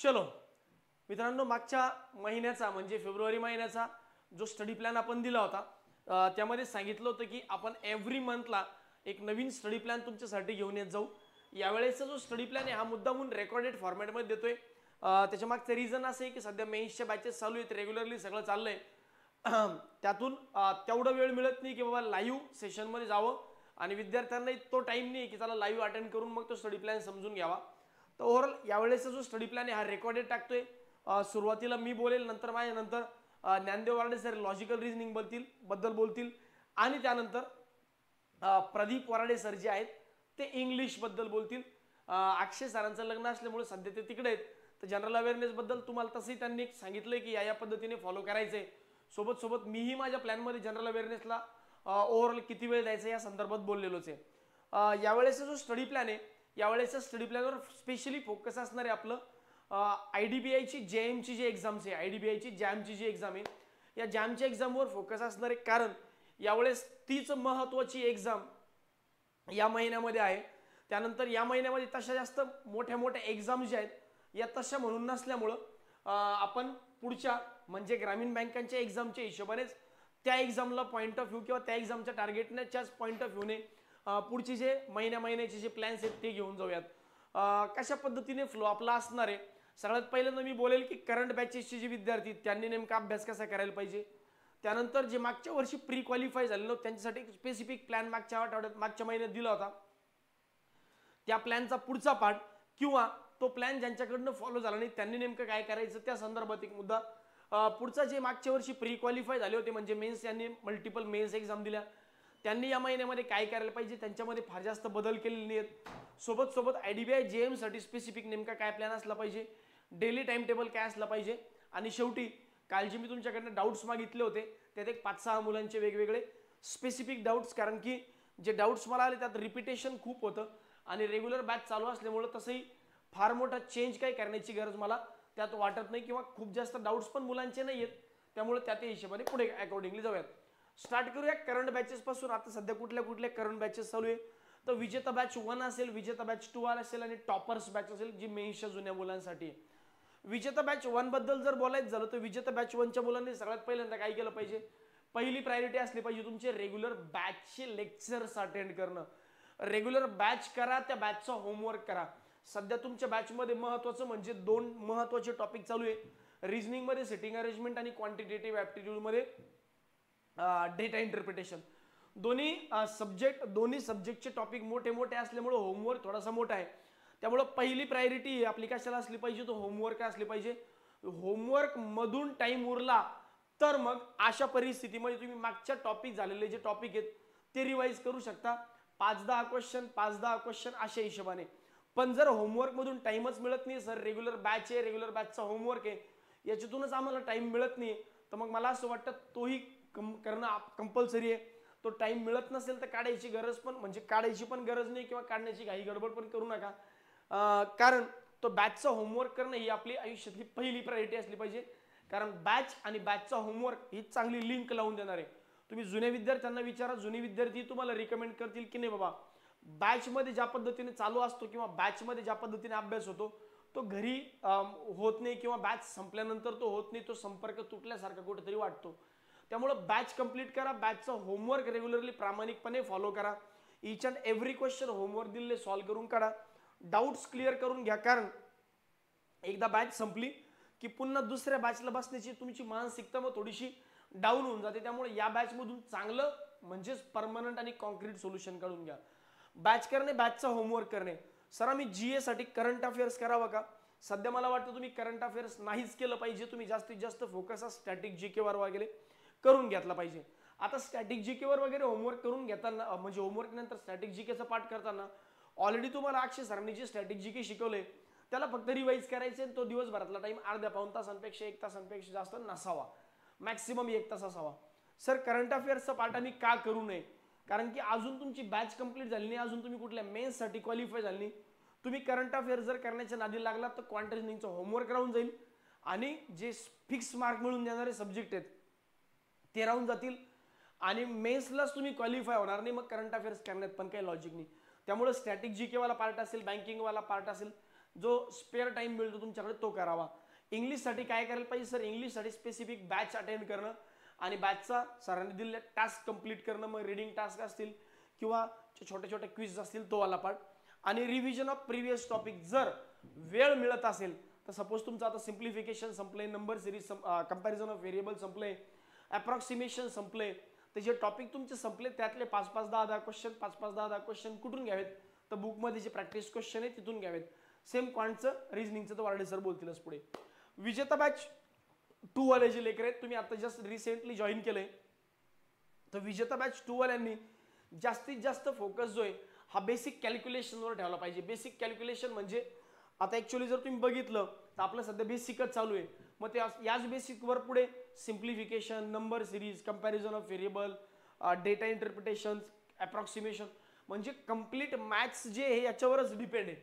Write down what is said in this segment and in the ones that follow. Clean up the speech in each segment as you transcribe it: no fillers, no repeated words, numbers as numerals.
चलो मित्रांनो, मागच्या महिन्याचा म्हणजे फेब्रुवारी महिन्याचा जो स्टडी प्लॅन आपण दिला होता त्यामध्ये सांगितलं होतं की आपण एव्हरी मंथला एक नवीन स्टडी प्लॅन तुमच्यासाठी घेऊन येत जाऊ। यावेळेचा जो स्टडी प्लॅन आहे हा मुद्दामून रेकॉर्डेड फॉर्मॅटमध्ये देतोय। त्याच्या मागचं रिझन असं आहे की सध्या मेन्सच्या बॅचेस चालू आहेत, रेग्युलरली सगळं चाललंय। त्यातून तेवढा वेळ मिळत नाही की बाबा लाईव्ह सेशनमध्ये जावं आणि विद्यार्थ्यांना तो टाइम नाही की त्याला लाईव्ह अटेंड करून मग तो स्टडी प्लॅन समजून घ्यावा। तर ओव्हरऑल यावेळेचा जो स्टडी प्लॅन आहे हा रेकॉर्डेड टाकतोय। सुरुवातीला मी बोलेल, नंतर माझ्यानंतर Gyandev Warde sir logical reasoning बद्दल बोलतील आणि त्यानंतर प्रदीप वराडे सर जे आहेत ते इंग्लिश बद्दल बोलतील। अक्षय सरांचं लग्न असल्यामुळे सध्या ते तिकडे आहेत, तर जनरल अवेअरनेस बद्दल तुम्हाला तसंही त्यांनी सांगितलंय की या पद्धतीने फॉलो करायचंय। सोबत सोबत मीही माझ्या प्लॅनमध्ये जनरल अवेअरनेसला ओव्हरऑल किती वेळ द्यायचा या संदर्भात बोललेलोच आहे। यावेळेचा जो स्टडी प्लॅन आहे, यावेळेचा स्टडी प्लॅनवर स्पेशली फोकस असणार आहे आपलं IDBIची JAMची जी एक्झाम्स आहे, IDBIची JAMची जी एक्झाम आहे, या JAMच्या एक्झामवर फोकस असणार आहे। कारण यावेळेस तीच महत्त्वाची एक्झाम या महिन्यामध्ये आहे। त्यानंतर या महिन्यामध्ये तशा जास्त मोठ्या मोठ्या एक्झाम ज्या आहेत या तशा म्हणून नसल्यामुळं आपण पुढच्या म्हणजे ग्रामीण बँकांच्या एक्झामच्या हिशोबानेच त्या एक्झामला पॉईंट ऑफ व्ह्यू किंवा त्या एक्झामच्या टार्गेटच्याच पॉईंट ऑफ व्ह्यूने पुढचे जे महिन्याचे जे प्लॅन्स आहेत ते घेऊन जाऊयात। कशा पद्धतीने फ्लो आपला असणार आहे, सगळ्यात पहिल्यांदा मी बोलेल की करंट बॅचेसचे जे विद्यार्थी त्यांनी नेमका अभ्यास कसा करायला पाहिजे। त्यानंतर जे मागच्या वर्षी प्री क्वालिफाय झालेलो त्यांच्यासाठी स्पेसिफिक प्लॅन मागच्या महिन्यात दिला होता, त्या प्लॅनचा पुढचा पार्ट किंवा तो प्लॅन ज्यांच्याकडनं फॉलो झाला नाही त्यांनी नेमकं काय करायचं त्या संदर्भात एक मुद्दा। पुढचा जे मागच्या वर्षी प्री क्वालिफाय झाले होते म्हणजे मेन्स, यांनी मल्टिपल मेन्स एक्झाम दिल्या, त्यांनी या महिन्यामध्ये काय करायला पाहिजे, त्यांच्यामध्ये फार जास्त बदल केलेले नाहीत। सोबत सोबत IDBI JM साठी स्पेसिफिक नेमका काय प्लॅन असला पाहिजे, डेली टाइम टेबल काय असला पाहिजे, आणि शेवटी काल जे मी तुमच्याकडनं डाऊट्स मागितले होते त्यात एक 5-6 मुलांचे वेगवेगळे स्पेसिफिक डाऊट्स, कारण की जे डाऊट्स मला आले त्यात रिपिटेशन खूप होतं आणि रेग्युलर बॅच चालू असल्यामुळं तसंही फार मोठा चेंज काही करण्याची गरज मला त्यात वाटत नाही किंवा खूप जास्त डाऊट्स पण मुलांचे नाही आहेत, त्यामुळे त्या हिशोबाने पुढे अकॉर्डिंगली जाऊयात। स्टार्ट करूया करंट बॅचेस पासून। आता सध्या कुठल्या करंट बॅचेस चालू आहे, तर विजेता बॅच 1 असेल, विजेता बॅच 2 असेल आणि टॉपर्स बॅच असेल जी मेन्सच्या जुन्या मुलांसाठी आहे। विजेता बॅच 1 बद्दल जर बोलायचं झालं तर विजेता बॅच 1च्या मुलांनी सगळ्यात पहिल्यांदा काय केलं पाहिजे, पहिली प्रायोरिटी असली पाहिजे तुमचे रेग्युलर बॅचचे लेक्चर्स अटेंड करणं। रेग्युलर बॅच करा, त्या बॅचचा होमवर्क करा। सध्या तुमच्या बॅचमध्ये महत्त्वाचं म्हणजे 2 महत्त्वाचे टॉपिक चालू आहे, रिझनिंगमध्ये सिटिंग अरेंजमेंट आणि क्वांटिटेटिव्ह ॲप्टिट्यूडमध्ये डेटा इंटरप्रिटेशन। दोन्ही सब्जेक्टचे टॉपिक मोठे असल्यामुळे होमवर्क थोडासा मोठा आहे, त्यामुळे पहिली प्रायोरिटी आपली कशाला असली पाहिजे, तो होमवर्क असली पाहिजे। होमवर्क मधून टाइम उरला तर मग अशा परिस्थितीमध्ये तुम्ही मागच्या टॉपिक झालेले जे टॉपिक आहेत ते रिवाइज करू शकता, 5-10 क्वेश्चन अशा हिशोबाने। पण जर होमवर्क मधून टाइमच मिळत नाही, सर रेग्युलर बॅच आहे, रेग्युलर बॅचचा होमवर्क आहे, याच्यातूनच आम्हाला टाइम मिळत नाही, तर मग मला असं वाटतं तोही करणं कंपल्सरी आहे। तो टाइम मिळत नसेल तर काढायची पण गरज नाही किंवा काढण्याची काही गडबड पण करू नका, कारण तो बॅचचा होमवर्क करणं ही आपली आयुष्यातली पहिली प्रायोरिटी असली पाहिजे। कारण बॅच आणि बॅचचा होमवर्क ही चांगली लिंक लावून देणार आहे। तुम्ही जुन्या विद्यार्थ्यांना विचारा, जुने विद्यार्थी तुम्हाला रिकमेंड करतील की नाही बाबा बॅचमध्ये ज्या पद्धतीने चालू असतो किंवा बॅचमध्ये ज्या पद्धतीने अभ्यास होतो तो घरी होत नाही किंवा बॅच संपल्यानंतर तो होत नाही, तो संपर्क तुटल्यासारखा कुठेतरी वाटतो। त्यामुळे बॅच कंप्लीट करा, बॅचचा होमवर्क रेग्युलरली प्रामाणिकपणे फॉलो करा, each and every question homework दिलेले सॉल्व्ह करून काढा, डाऊट्स क्लिअर करून घ्या। कारण एकदा बॅच संपली की पुन्हा दुसऱ्या बॅचला बसण्याची तुमची मानसिकता मग थोडीशी डाऊन होऊन जाते, त्यामुळे या बॅचमधून चांगलं म्हणजेच परमनंट आणि कॉन्क्रीट सोल्युशन काढून घ्या। बॅच करणे, बॅचचा होमवर्क करणे। सर आम्ही GA साठी करंट अफेअर्स करावं का? सध्या मला वाटतं तुम्ही करंट अफेअर्स नाहीच केलं पाहिजे, तुम्ही जास्तीत जास्त फोकस स्टॅटिक GK वर वगैरे करून घेतला पाहिजे। आता स्टॅटिक GK वर वगैरे होमवर्क करून घेताना म्हणजे होमवर्क नंतर स्टॅटिक GKचा पार्ट करताना ऑलरेडी तुम्हाला अक्षय सरांनी जे स्टॅटिक GK शिकवले त्याला फक्त रिवाइज करायचे, तो दिवसभरातला टाइम अर्ध्या-पाऊण तासांपेक्षा 1 तासांपेक्षा जास्त नसावा, मॅक्सिमम 1 तास असावा। सर करंट अफेअर्सचा पार्ट आम्ही का करू नये, कारण की अजून तुमची बॅच कंप्लीट झाली नाही, अजून तुम्ही कुठल्या मेन्ससाठी क्वालिफाय झाली नाही, तुम्ही करंट अफेअर्स जर करण्याच्या नादी लागला तर क्वांटिटेटिव्हचा होमवर्क राहून जाईल आणि जे फिक्स मार्क मिळून देणारे सब्जेक्ट आहेत ते राहून जातील आणि मेन्सलाच तुम्ही क्वालिफाय होणार नाही, मग करंट अफेअर्स करण्यात पण काही लॉजिक नाही। त्यामुळे स्टॅटिक GK वाला पार्ट असेल, बँकिंग वाला पार्ट असेल, जो स्पेअर टाइम मिळतो तुमच्याकडे तो करावा. इंग्लिशसाठी काय करायला पाहिजे सर? इंग्लिशसाठी स्पेसिफिक बॅच अटेंड करणं आणि बॅचचा सरांनी दिलेला टास्क कंप्लीट करणं. मग रिडिंग टास्क असतील किंवा छोटे छोटे क्विज असतील तो वाला पार्ट. आणि रिव्हिजन ऑफ प्रिव्हियस टॉपिक जर वेळ मिळत असेल तर सपोज तुमचं आता सिम्प्लिफिकेशन संपले, number series comparison of variable संपले, अप्रॉक्सिमेशन संपले, तर जे टॉपिक तुमचे संपले त्यातले 5-5, 10-10 क्वेश्चन, 5-5, 10-10 क्वेश्चन कुठून घ्यावेत? तर बुकमध्ये जे प्रॅक्टिस क्वेश्चन आहे तिथून घ्यावेत. सेम क्वांटचं रिझनिंगचं तर वारडे सर बोलतीलच पुढे. विजेता बॅच 2 वाले जे लेकर आहेत, तुम्ही आता जस्ट रिसेंटली जॉईन केलंय, तर विजेता बॅच 2 वाल्यांनी जास्तीत जास्त फोकस जो आहे हा बेसिक कॅल्क्युलेशनवर ठेवला पाहिजे. बेसिक कॅल्क्युलेशन म्हणजे आता ॲक्च्युअली जर तुम्ही बघितलं तर आपलं सध्या बेसिकच चालू आहे. मग ते याच बेसिकवर पुढे simplification, number series, comparison of variable, data interpretation, approximation, म्हणजे कंप्लीट मॅथ्स जे आहे याच्यावरच डिपेंड आहे.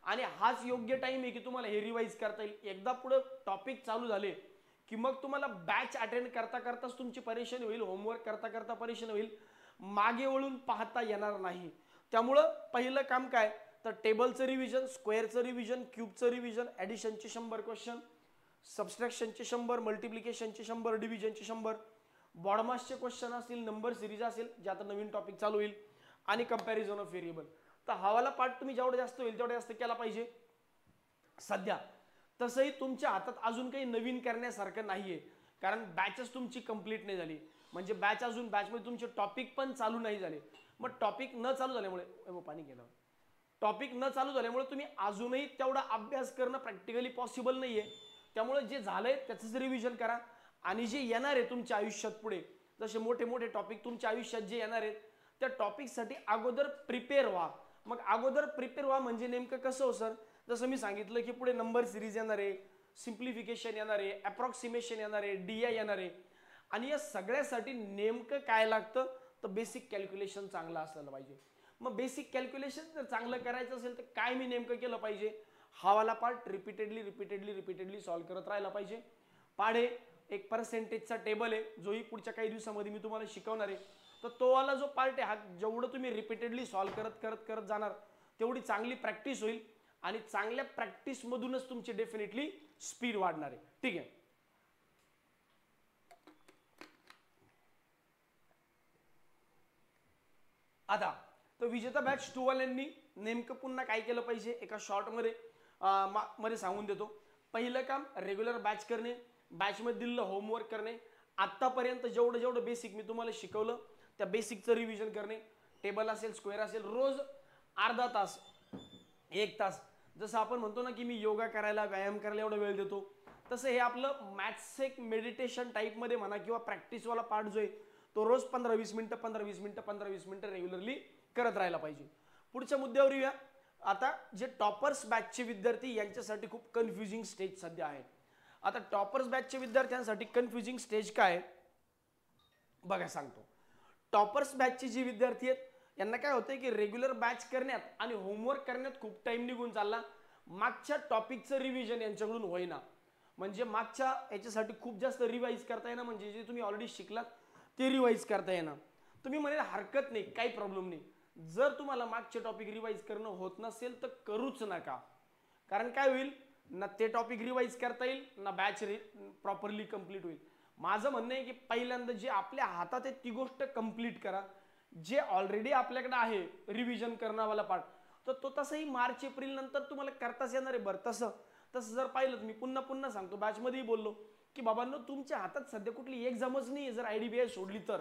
आणि हाच योग्य टाइम आहे की तुम्हाला हे रिवाइज करता येईल. एकदा पुढे टॉपिक चालू झाले की मग तुम्हाला बॅच अटेंड करता करताच तुमची परेशानी होईल, होमवर्क करता करता परेशानी होईल, मागे वळून पाहता येणार नाही. त्यामुळं पहिलं काम काय तर टेबलचं रिव्हिजन, स्क्वेअरचं रिव्हिजन, क्यूबचं रिव्हिजन, ॲडिशनचे 100 क्वेश्चन, सबस्ट्रॅक्शनचे 100, मल्टिप्लिकेशनचे 100, डिव्हिजनचे 100, बॉडमासचे क्वेश्चन असतील, नंबर सिरीज असेल जे आता नवीन टॉपिक चालू होईल, आणि कंपॅरिझन ऑफ व्हेरिएबल. तर हवाला पार्ट तुम्ही जेवढा जास्त होईल तेवढा जास्त केला पाहिजे सध्या. तसंही तुमच्या हातात अजून काही नवीन करण्यासारखं नाहीये, कारण बॅचच तुमची कंप्लीट नाही झाली. म्हणजे बॅच अजून बॅचमध्ये तुमचे टॉपिक पण चालू नाही झाले. मग टॉपिक न चालू झाल्यामुळे पाणी केलं टॉपिक न चालू झाल्यामुळे तुम्ही अजूनही तेवढा अभ्यास करणं प्रॅक्टिकली पॉसिबल नाहीये. त्यामुळे जे झालंय त्याचंच रिव्हिजन करा. आणि जे येणार आहे तुमच्या आयुष्यात पुढे, जसे मोठे मोठे टॉपिक तुमच्या आयुष्यात जे येणार आहेत त्या टॉपिकसाठी अगोदर प्रिपेअर व्हा. मग अगोदर प्रिपेअर व्हा म्हणजे नेमकं कसं हो सर? जसं मी सांगितलं की पुढे नंबर सिरीज येणार आहे, सिम्प्लिफिकेशन येणार आहे, अप्रॉक्सिमेशन येणार आहे, DI येणार आहे. आणि या सगळ्यासाठी नेमकं काय लागतं तर बेसिक कॅल्क्युलेशन चांगलं असलं पाहिजे. मग बेसिक कॅल्क्युलेशन जर चांगलं करायचं असेल तर काय मी नेमकं केलं पाहिजे? हावाला पार्ट रिपीटेडली सॉल्व्ह करत राहायला पाहिजे. पाढे एक पर्सेंटेजचा टेबल आहे जोही पुढच्या काही दिवसामध्ये मी तुम्हाला शिकवणार आहे. तर तो वाला जो पार्ट आहे हा जेवढं तुम्ही रिपीटेडली सॉल्व्ह करत जाणार तेवढी चांगली प्रॅक्टिस होईल आणि चांगल्या प्रॅक्टिसमधूनच तुमची डेफिनेटली स्पीड वाढणार आहे. ठीक आहे. आता तर विजेता बॅच 2 वाल्यांनी नेमकं पुन्हा काय केलं पाहिजे एका शॉर्टमध्ये सांगून देतो. पहिलं काम रेग्युलर बॅच करणे, बॅचमध्ये दिलेलं होमवर्क करणे, आत्तापर्यंत जेवढं बेसिक मी तुम्हाला शिकवलं त्या बेसिकचं रिव्हिजन करणे. टेबल असेल, स्क्वेअर असेल, रोज अर्धा तास 1 तास. जसं आपण म्हणतो ना की मी योगा करायला, व्यायाम करायला एवढा वेळ देतो, तसं हे आपलं मॅथ्स एक मेडिटेशन टाईपमध्ये म्हणा किंवा प्रॅक्टिसवाला पार्ट जो आहे तो रोज 15-20 मिनिटं रेग्युलरली करत राहायला पाहिजे. पुढच्या मुद्द्यावर येऊया. आता जे टॉपर्स बॅचचे विद्यार्थी यांच्यासाठी खूप कन्फ्युजिंग स्टेज सध्या आहे. आता टॉपर्स बॅचचे विद्यार्थ्यांसाठी कन्फ्युजिंग स्टेज काय बघा सांगतो. टॉपर्स बॅचचे जे विद्यार्थी आहेत यांना काय होतंय की रेग्युलर बॅच करण्यात आणि होमवर्क करण्यात खूप टाइम निघून चालला, मागच्या टॉपिकचं रिव्हिजन यांच्याकडून होईना. म्हणजे मागच्या याच्यासाठी खूप जास्त रिवाइज करता येणार, म्हणजे जे तुम्ही ऑलरेडी शिकलात ते रिवाइज करता येणार. तुम्ही म्हणाल हरकत नाही, काही प्रॉब्लेम नाही. जर तुम्हाला मागचे टॉपिक रिवाइज करणं होत नसेल तर करूच नका. कारण काय होईल ना, ते टॉपिक रिवाइज करता येईल ना बॅच प्रॉपरली कंप्लीट होईल. माझं म्हणणं आहे की पहिल्यांदा जे आपल्या हातात आहे ती गोष्ट कंप्लीट करा. जे ऑलरेडी आपल्याकडे आहे रिव्हिजन करणावाला पार्ट तर तो तसंही मार्च एप्रिल नंतर तुम्हाला करताच येणार आहे. बरं तसं जर पाहिलं मी पुन्हा सांगतो, बॅचमध्येही बोललो की बाबांनो तुमच्या हातात सध्या कुठली एक्झामच नाही आहे जर IDBI सोडली तर.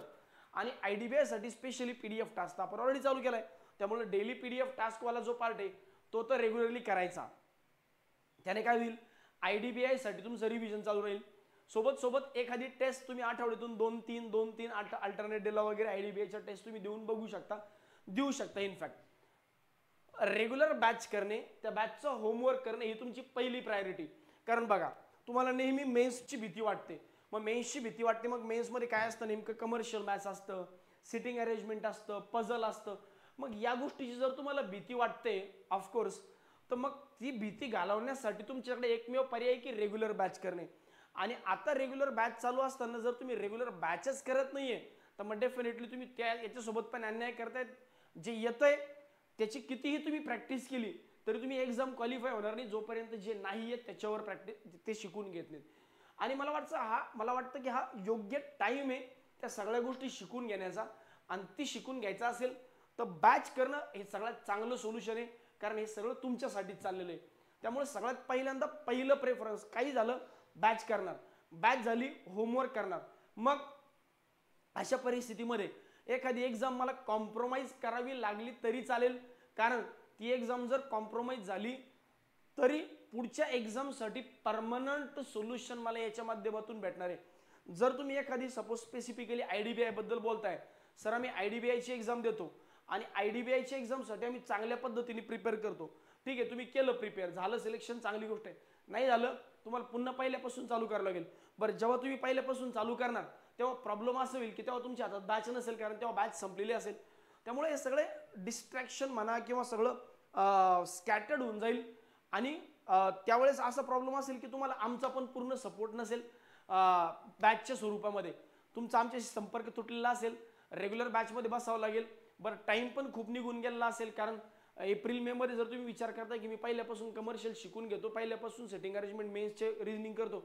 आणि IDBI साठी स्पेशली PDF टास्क आपण ऑलरेडी चालू केलाय. त्यामुळे डेली PDF टास्कवाला जो पार्ट आहे तो तर रेग्युलरली करायचा. त्याने काय होईल, IDBI साठी तुमचं रिव्हिजन चालू राहील. सोबत एखादी टेस्ट तुम्ही आठवड्यातून 2-3 अल्टरनेट डेला वगैरे IDBIच्या टेस्ट तुम्ही देऊ शकता. इनफॅक्ट रेग्युलर बॅच करणे, त्या बॅचचं होमवर्क करणे ही तुमची पहिली प्रायोरिटी. कारण बघा तुम्हाला नेहमी मेन्सची भीती वाटते. मग मेन्समध्ये काय असतं नेमकं, कमर्शियल मॅथ्स असतं, सिटिंग अरेंजमेंट असतं, पझल असतं. मग या गोष्टीची जर तुम्हाला भीती वाटते ऑफकोर्स, तर मग ती भीती घालवण्यासाठी तुमच्याकडे एकमेव पर्याय की रेग्युलर बॅच करणे. आणि आता रेग्युलर बॅच चालू असताना जर तुम्ही रेग्युलर बॅचच करत नाहीये तर मग डेफिनेटली तुम्ही त्या याच्यासोबत पण अन्याय करतायत. जे येतंय त्याची कितीही तुम्ही प्रॅक्टिस केली तरी तुम्ही एक्झाम क्वालिफाय होणार नाही जोपर्यंत जे नाही आहे त्याच्यावर प्रॅक्टिस ते शिकून घेत नाहीत. आणि मला वाटतं की हा योग्य टाइम आहे त्या सगळ्या गोष्टी शिकून घेण्याचा. आणि ती शिकून घ्यायचा असेल तर बॅच करणं हे सगळ्यात चांगलं सोल्युशन आहे, कारण हे सगळं तुमच्यासाठीच चाललेलं आहे. त्यामुळे सगळ्यात पहिल्यांदा पहिलं प्रेफरन्स काही झालं बॅच करणार, बॅच झाली होमवर्क करणार. मग अशा परिस्थितीमध्ये एखादी एक्झाम मला कॉम्प्रोमाइज करावी लागली तरी चालेल, कारण ती एक्झाम जर कॉम्प्रोमाइज झाली तरी पुढच्या एक्झामसाठी परमनंट सोल्युशन मला याच्या माध्यमातून भेटणार आहे. जर तुम्ही एखादी सपोज स्पेसिफिकली IDBI बद्दल बोलताय, सर आम्ही IDBI ची एक्झाम देतो आणि IDBI ची एक्झामसाठी आम्ही चांगल्या पद्धतीने प्रिपेअर करतो, ठीक आहे, तुम्ही केलं प्रिपेअर, झालं सिलेक्शन, चांगली गोष्ट आहे. नाही झालं तुम्हाला पुन्हा पहिल्यापासून चालू करावं लागेल. बरं, जेव्हा तुम्ही पहिल्यापासून चालू करणार तेव्हा प्रॉब्लेम असं होईल की तेव्हा तुमच्या हातात बॅच नसेल, कारण तेव्हा बॅच संपलेली असेल. त्यामुळे हे सगळे डिस्ट्रॅक्शन म्हणा किंवा सगळं स्कॅटर्ड होऊन जाईल. आणि त्यावेळेस असा प्रॉब्लेम असेल की तुम्हाला आमचा पण पूर्ण सपोर्ट नसेल, बॅचच्या स्वरूपामध्ये तुमचा आमच्याशी संपर्क तुटलेला असेल, रेग्युलर बॅचमध्ये बसावं लागेल. बरं, टाइम पण खूप निघून गेलेला असेल, कारण एप्रिल मे मध्ये जर तुम्ही विचार करता की मी पहिल्यापासून कमर्शियल शिकून घेतो, पहिल्यापासून सेटिंग अरेंजमेंट मेन्सचे रिजनिंग करतो,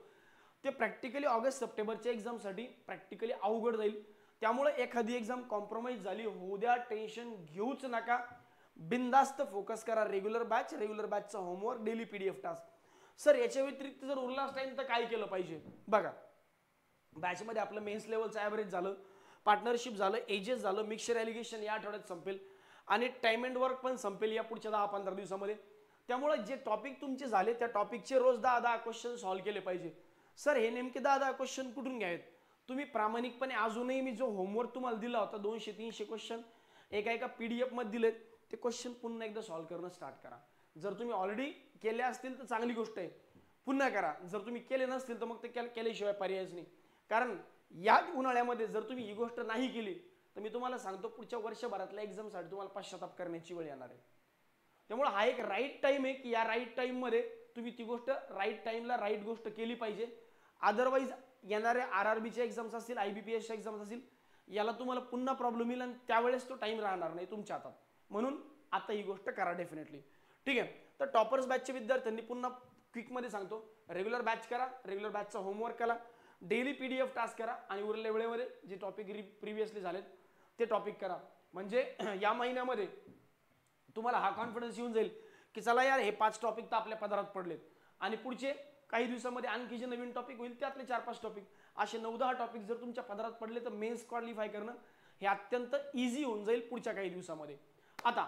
ते प्रॅक्टिकली ऑगस्ट सप्टेंबरच्या एक्झामसाठी प्रॅक्टिकली अवघड जाईल. त्यामुळे एखादी एक्झाम कॉम्प्रोमाइज झाली होऊ द्या, टेन्शन घेऊच नका, बिंदास्त फोकस करा. रेग्युलर बॅचचा homework, daily PDF task. Sir याच्या व्यतिरिक्त जर उरलाच टाइम तर काय केलं पाहिजे? बघा, बॅचमध्ये आपलं मेन्स लेवलचं ॲव्हरेज झालं, पार्टनरशिप झालं, एजेस झालं, मिक्सचर ॲलिगेशन या आठवड्यात संपेल आणि टाइम अँड वर्क पण संपेल या पुढच्या 10-15 दिवसामध्ये. त्यामुळे जे टॉपिक तुमचे झाले त्या टॉपिकचे रोज 10-10 क्वेश्चन सॉल्व्ह केले पाहिजे. सर हे नेमके 10-10 क्वेश्चन कुठून घ्यावेत? तुम्ही प्रामाणिकपणे अजूनही मी जो होमवर्क तुम्हाला दिला होता 200-300 क्वेश्चन एका PDF मध्ये दिलेत, ते क्वेश्चन पुन्हा एकदा सॉल्व्ह करणं स्टार्ट करा. जर तुम्ही ऑलरेडी केले असतील तर चांगली गोष्ट आहे, पुन्हा करा. जर तुम्ही केले नसतील तर मग ते केल्याशिवाय पर्यायच नाही. कारण या उन्हाळ्यामध्ये जर तुम्ही ही गोष्ट नाही केली तर मी तुम्हाला सांगतो पुढच्या वर्षभरातल्या एक्झामसाठी तुम्हाला पश्चाताप करण्याची वेळ येणार आहे. त्यामुळे हा एक राईट टाइम आहे की या राईट टाइममध्ये तुम्ही ती गोष्ट राईट टाइमला राईट गोष्ट केली पाहिजे. अदरवाईज येणाऱ्या RRBच्या एक्झाम्स असतील, IBPSच्या एक्झाम्स असतील, याला तुम्हाला पुन्हा प्रॉब्लेम येईल आणि त्यावेळेस तो टाइम राहणार नाही तुमच्या हातात. म्हणून आता ही गोष्ट करा डेफिनेटली, ठीक आहे. तर टॉपर्स बॅचच्या विद्यार्थ्यांनी पुन्हा क्विकमध्ये सांगतो, रेग्युलर बॅच करा, रेग्युलर बॅचचा होमवर्क करा, डेली PDF टास्क करा आणि उरलेल्या वेळेमध्ये जे टॉपिक प्रिव्हियसली झालेत ते टॉपिक करा. म्हणजे या महिन्यामध्ये तुम्हाला हा कॉन्फिडन्स येऊन जाईल की चला यार हे 5 टॉपिक तर आपल्या पदरात पडलेत आणि पुढचे काही दिवसामध्ये आणखी जे नवीन टॉपिक होईल त्यातले 4-5 टॉपिक, असे 9-10 टॉपिक जर तुमच्या पदरात पडले तर मेन्स क्वालिफाय करणं हे अत्यंत इझी होऊन जाईल पुढच्या काही दिवसामध्ये. आता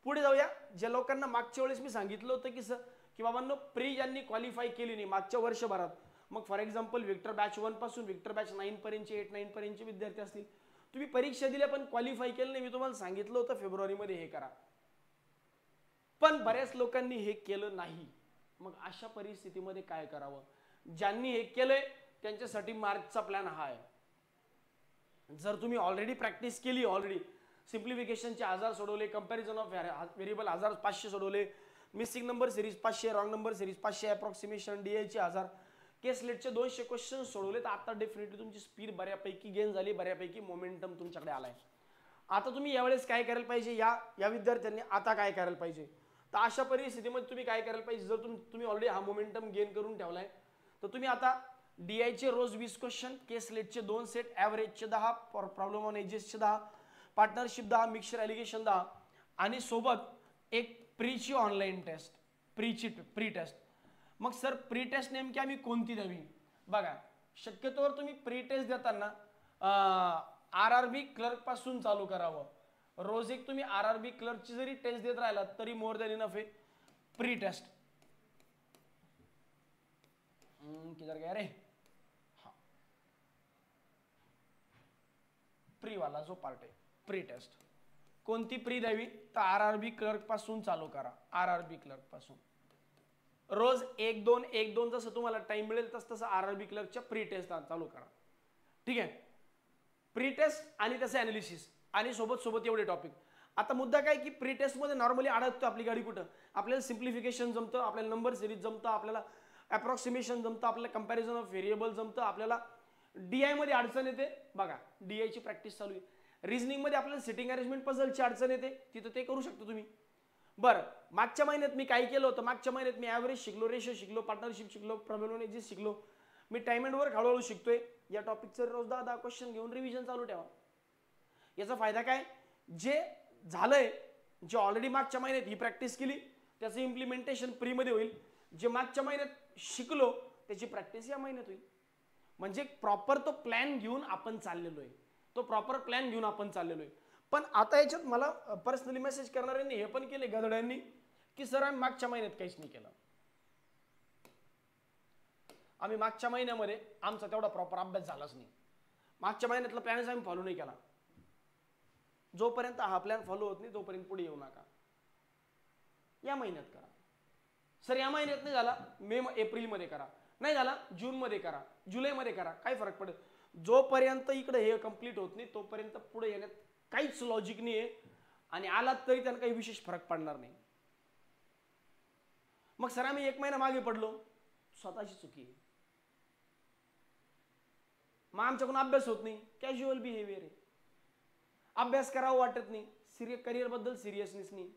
पुढे जाऊया. ज्या लोकांना मागच्या वेळेस मी सांगितलं होतं की बाबांनो प्री ज्यांनी क्वालिफाय केली नाही मागच्या वर्षभरात, मग फॉर एक्झाम्पल विक्टर बॅच 1 पासून विक्टर बॅच 9 पर्यंतचे 8-9 पर्यंतचे विद्यार्थी असतील, तुम्ही परीक्षा दिल्या पण क्वालिफाय केलं नाही, मी तुम्हाला सांगितलं होतं फेब्रुवारीमध्ये हे करा, पण बऱ्याच लोकांनी हे केलं नाही. मग अशा परिस्थितीमध्ये काय करावं? ज्यांनी हे केलंय त्यांच्यासाठी मार्चचा प्लॅन हा आहे. जर तुम्ही ऑलरेडी प्रॅक्टिस केली, ऑलरेडी सिम्प्लिफिकेशनचे 1000 सोडवले, कंपॅरिझन ऑफ व्हेरिएबल 1500 सोडवले, missing number series 500, wrong number series 500, approximation DI चे 1000, केस लेटचे 200 क्वेश्चन सोडवले, तर आता डेफिनेटली तुमची स्पीड बऱ्यापैकी गेन झाली, बऱ्यापैकी मोमेंटम तुमच्याकडे आलाय. आता तुम्ही यावेळेस काय करायला पाहिजे? या विद्यार्थ्यांनी आता काय करायला पाहिजे? तर अशा परिस्थितीमध्ये तुम्ही काय करायला पाहिजे? जर तुम्ही ऑलरेडी हा मोमेंटम गेन करून ठेवलाय तर तुम्ही आता DI चे रोज 20 क्वेश्चन, केस लेटचे 2 सेट, ॲव्हरेजचे 10, प्रॉब्लेम ऑन एजेसचे 10, पार्टनरशिप 10, मिक्सचर ॲलिगेशन 10 आणि सोबत एक प्रीची ऑनलाईन टेस्ट, प्री टेस्ट. मग सर प्री टेस्ट नेमकी आम्ही कोणती द्यावी? बघा, शक्यतोवर तुम्ही प्री टेस्ट देताना RRB क्लर्क पासून चालू करावं. रोज एक तुम्ही RRB क्लर्कची जरी टेस्ट देत राहिला तरी मोर दॅन इनफ आहे. प्री टेस्ट किधर गया रे? हाँ, प्री वाला जो पार्ट आहे प्री टेस्ट कोणती प्री द्यावी? तर RRB क्लर्क पासून चालू करा. RRB क्लर्क पासून रोज 1-2 जसं तुम्हाला टाइम मिळेल तसं RRB क्लर्कच्या प्री टेस्ट चालू करा, ठीक आहे. प्री टेस्ट आणि त्याचं अनालिसिस आणि सोबत एवढे टॉपिक. आता मुद्दा काय की प्री टेस्ट मध्ये नॉर्मली अडकतो आपली गाडी कुठं? आपल्याला सिम्प्लिफिकेशन जमतं, आपल्याला नंबर सिरीज जमतं, आपल्याला अप्रॉक्सिमेशन जमतं, आपल्याला कंपॅरिझन ऑफ व्हेरिएबल जमतं, आपल्याला DI मध्ये अडचण येते. बघा, DI ची प्रॅक्टिस चालू आहे. रिझनिंग मध्ये आपल्याला सिटिंग अरेंजमेंट पझलची अडचण येते, तिथं ते करू शकता तुम्ही. बरं, मागच्या महिन्यात मी काय केलं होतं? मागच्या महिन्यात मी ॲव्हरेज शिकलो, रेशो शिकलो, पार्टनरशिप शिकलो, प्रॉब्लेम शिकलो. मी टाइम अँड वर्क हळूहळू शिकतोय. या टॉपिकचं रोज 10 क्वेश्चन घेऊन रिव्हिजन चालू ठेवा. याचा फायदा काय? जे झालंय, जे ऑलरेडी मागच्या महिन्यात ही प्रॅक्टिस केली त्याचं इम्प्लिमेंटेशन प्रीमध्ये होईल. जे मागच्या महिन्यात शिकलो त्याची प्रॅक्टिस या महिन्यात होईल. म्हणजे प्रॉपर तो प्लॅन घेऊन आपण चाललेलो आहे. पण आता याच्यात मला पर्सनली मेसेज करणाऱ्यांनी हे पण केले गधड्यांनी की सर आम्ही मागच्या महिन्यात काहीच नाही केलं. आम्ही मागच्या महिन्यामध्ये आमचा तेवढा प्रॉपर अभ्यास झालाच नाही. मागच्या महिन्यातला प्लॅनच आम्ही फॉलो नाही केला. जोपर्यंत हा प्लॅन फॉलो होत नाही तोपर्यंत पुढे येऊ नका. या महिन्यात करा. सर या महिन्यात नाही झाला, एप्रिलमध्ये करा. नाही झाला जूनमध्ये करा, जुलैमध्ये करा, काय फरक पडेल. जोपर्यंत इकडे हे कंप्लीट होत नाही तोपर्यंत पुढे येण्यात काहीच लॉजिक नाही आहे. आणि आलात तरी त्यांना काही विशेष फरक पडणार नाही. मग सर आम्ही 1 महिना मागे पडलो, स्वतःची चुकी आहे. मग आमच्याकडून अभ्यास होत नाही, कॅज्युअल बिहेवियर आहे. अभ्यास करावा वाटत नाही, करिअर बद्दल सिरियसनेस नाही.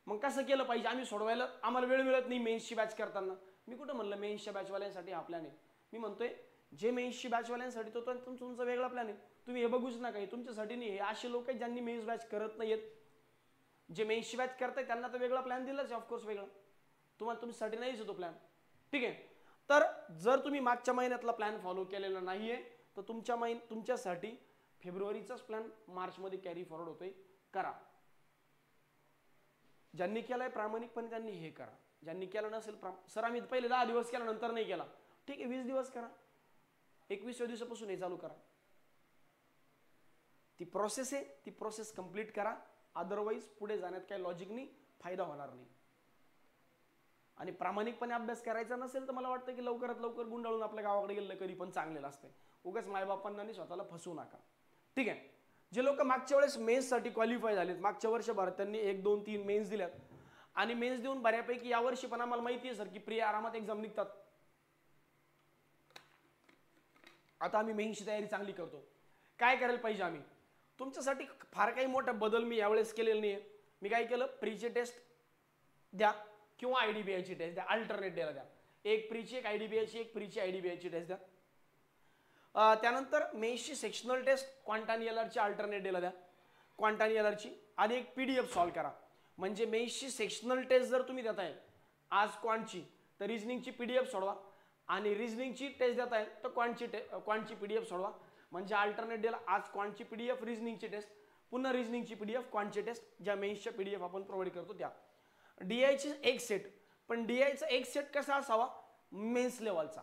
मग कसं केलं पाहिजे? आम्ही सोडवायला आम्हाला वेळ मिळत नाही मेन्सची बॅच करताना. मी कुठं म्हणलं मेन्सच्या बॅचवाल्यांसाठी हा प्लॅन आहे? मी म्हणतोय जे मेन्सची बॅचवाल्यांसाठी तो तुमचा वेगळा प्लॅन आहे. तुम्ही हे बघूच नका, हे तुमच्यासाठी नाही. हे असे लोक आहेत ज्यांनी मेन्स बॅच करत नाहीयेत. जे मेन्सची बॅच करताय त्यांना तर वेगळा प्लॅन दिलाच ऑफकोर्स वेगळा. तुम्हाला तुमच्यासाठी नाहीच तो प्लॅन. ठीक आहे. तर जर तुम्ही मागच्या महिन्यातला प्लॅन फॉलो केलेला नाहीये तर तुमच्यासाठी फेब्रुवारीचाच प्लॅन मार्चमध्ये कॅरी फॉरवर्ड होतोय, करा. ज्यांनी केलाय प्रामाणिकपणे त्यांनी हे करा. ज्यांनी केलं नसेल, सर आम्ही पहिले 10 दिवस केला नंतर नाही केला, ठीक आहे 20 दिवस करा. 21व्या दिवसापासून हे चालू करा. ती प्रोसेस आहे, ती प्रोसेस कंप्लीट करा. अदरवाईज पुढे जाण्यात काही लॉजिक नाही, फायदा होणार नाही. आणि प्रामाणिकपणे अभ्यास करायचा नसेल तर मला वाटतं की लवकरात लवकर गुंडाळून आपल्या गावाकडे गेलं कधी पण चांगलेलं असतंय. उगाच मायबापांना स्वतःला फसवू नका. ठीक आहे. जे लोक मागच्या वेळेस मेन्ससाठी क्वालिफाय झालेत, मागच्या वर्षभरात त्यांनी 1, 2, 3 मेन्स दिल्यात आणि मेन्स देऊन बऱ्यापैकी यावर्षी पण आम्हाला माहिती आहे सर की प्रिय आरामात एक्झाम निघतात. आता आम्ही मेन्सची तयारी चांगली करतो. काय करायला पाहिजे आम्ही? तुमच्यासाठी फार काही मोठा बदल मी यावेळेस केलेला नाही आहे. मी काय केलं, प्रीची टेस्ट द्या किंवा आयडीबीआयची टेस्ट द्या, अल्टरनेट डेला द्या. एक प्रीची, एक आयडीबीआयची, एक प्रीची आयडीबीआयची टेस्ट द्या. त्यानंतर मेन्सची सेक्शनल टेस्ट क्वांटानी एलआरची अल्टरनेट डेला द्या, क्वांटानी एलआरची, आणि एक पीडीएफ सॉल्व करा. म्हणजे मेन्सची सेक्शनल टेस्ट जर तुम्ही देताय आज क्वांटची, तर रिजनिंगची पीडीएफ सोडवा, आणि रिजनिंगची टेस्ट देताय तर क्वांटची पीडीएफ सोडवा. म्हणजे अल्टरनेट डेला आज क्वांटची पीडीएफ, रिजनिंगची टेस्ट, पुन्हा रिजनिंगची पीडीएफ, क्वांटची टेस्ट, ज्या मेन्सच्या पीडीएफ आपण प्रोव्हाइड करतो त्या. डीआयची एक सेट, पण डीआयचा एक सेट कसा असावा? मेन्स लेवलचा,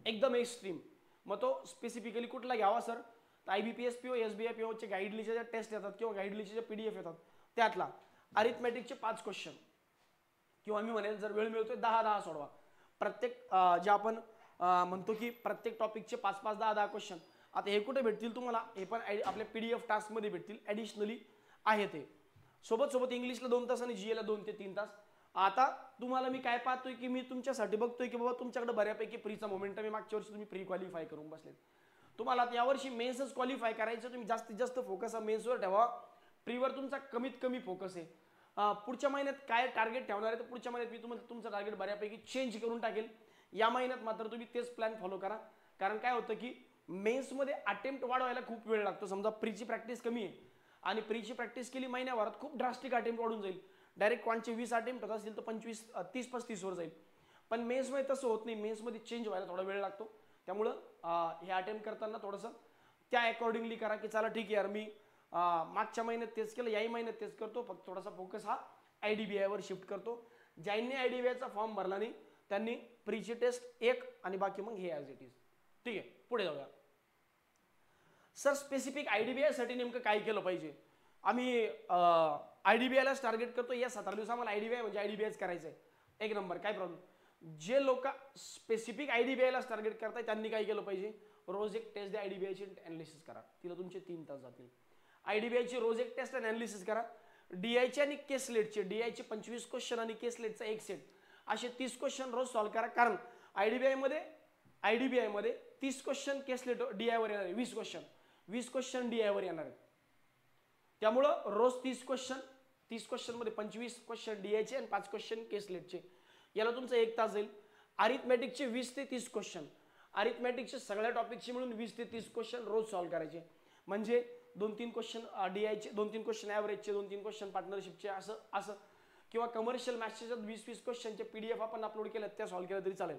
एकदम एक्स्ट्रीम. मग तो स्पेसिफिकली कुठला घ्यावा सर? तर IBPS PO, SBI PO चे गाईडलीचे ज्या टेस्ट येतात किंवा गाईडलीचे जे पीडीएफ येतात त्यातला अरिथमॅटिकचे 5 क्वेश्चन, किंवा मी म्हणेल जर वेळ मिळतोय 10 सोडवा. प्रत्येक जे आपण म्हणतो की प्रत्येक टॉपिकचे 5-5, 10 क्वेश्चन. आता हे कुठे भेटतील तुम्हाला? हे पण आपल्या पीडीएफ टास्कमध्ये भेटतील, ॲडिशनली आहे ते. सोबत इंग्लिशला 2 तास आणि जीएला 2 ते 3 तास. आता तुम्हाला मी काय पाहतोय की मी तुमच्यासाठी बघतोय की बाबा तुमच्याकडे बऱ्यापैकी प्रीचा मोमेंटम आहे. मागच्या वर्षी तुम्ही प्री क्वालिफाय करून बसलेत. तुम्हाला यावर्षी मेन्सच क्वालिफाय करायचं, तुम्ही जास्तीत जास्त फोकस हा मेन्सवर ठेवा. प्रीवर तुमचा कमीत कमी फोकस आहे. पुढच्या महिन्यात काय टार्गेट ठेवणार आहे तर पुढच्या महिन्यात मी तुम्हाला तुमचं टार्गेट बऱ्यापैकी चेंज करून टाकेल. या महिन्यात मात्र तुम्ही तेच प्लॅन फॉलो करा. कारण काय होतं की मेन्समध्ये अटेम्प्ट वाढवायला खूप वेळ लागतो. समजा प्रीची प्रॅक्टिस कमी आहे आणि प्रीची प्रॅक्टिस केली महिन्याभरात, खूप ड्रास्टिक अटेम्प्ट वाढून जाईल. डायरेक्ट क्वांटचे 20 अटेम्प्ट होत असतील तर 25, 30, 35 वर जाईल. पण मेन्समध्ये तसं होत नाही. मेन्समध्ये चेंज व्हायला थोडा वेळ लागतो. त्यामुळं हे अटेम्प्ट करताना थोडंसं त्या अकॉर्डिंगली करा की चला ठीक आहे यार, मी मागच्या महिन्यात तेच केलं, याही महिन्यात तेच करतो, फक्त थोडासा फोकस हा आयडीबीआयवर शिफ्ट करतो. ज्यांनी आयडीबीआयचा फॉर्म भरला नाही त्यांनी प्रीची टेस्ट 1 आणि बाकी मग हे ॲज इट इज. ठीक आहे, पुढे जाऊया. सर स्पेसिफिक आयडीबीआयसाठी नेमकं काय केलं पाहिजे? आम्ही आयडीबीआयलाच टार्गेट करतो. या 17 दिवस आम्हाला आयडीबीआय म्हणजे आयडीबीआयच करायचं आहे. एक नंबर, काय प्रॉब्लेम. जे लोक स्पेसिफिक आयडीबीआयलाच टार्गेट करताय त्यांनी काय केलं पाहिजे? रोज एक टेस्ट द्या, आयडीबीआयची अनालिसिस करा. तिला तुमचे 3 तास जातील. आयडीबीआयची रोज एक टेस्ट आणि अनालिसिस करा. डीआयचे आणि केसलेटचे, डीआयचे 25 क्वेश्चन आणि केसलेटचा एक सेट, असे 30 क्वेश्चन रोज सॉल्व करा. कारण आयडीबीआयमध्ये 30 क्वेश्चन केसलेट डीआयवर येणार आहे, 20 क्वेश्चन डीआयवर येणार आहे. त्यामुळं रोज 30 क्वेश्चन मध्ये 25 क्वेश्चन डीआयचे आणि 5 क्वेश्चन केसलेटचे, याला तुमचा 1 तास जाईल. अरिथमॅटिकचे 20 ते 30 क्वेश्चन, अरिथमॅटिकचे सगळ्या टॉपिकचे मिळून 20 ते 30 क्वेश्चन रोज सॉल्व्ह करायचे. म्हणजे 2-3 क्वेश्चन डीआयचे, 2-3 क्वेश्चन ॲव्हरेजचे, 2-3 क्वेश्चन पार्टनरशिपचे, असं किंवा कमर्शियल मॅथ्सचे 20-20 क्वेश्चनचे PDF आपण अपलोड केलं त्या सॉल्व्ह केलं तरी चालेल.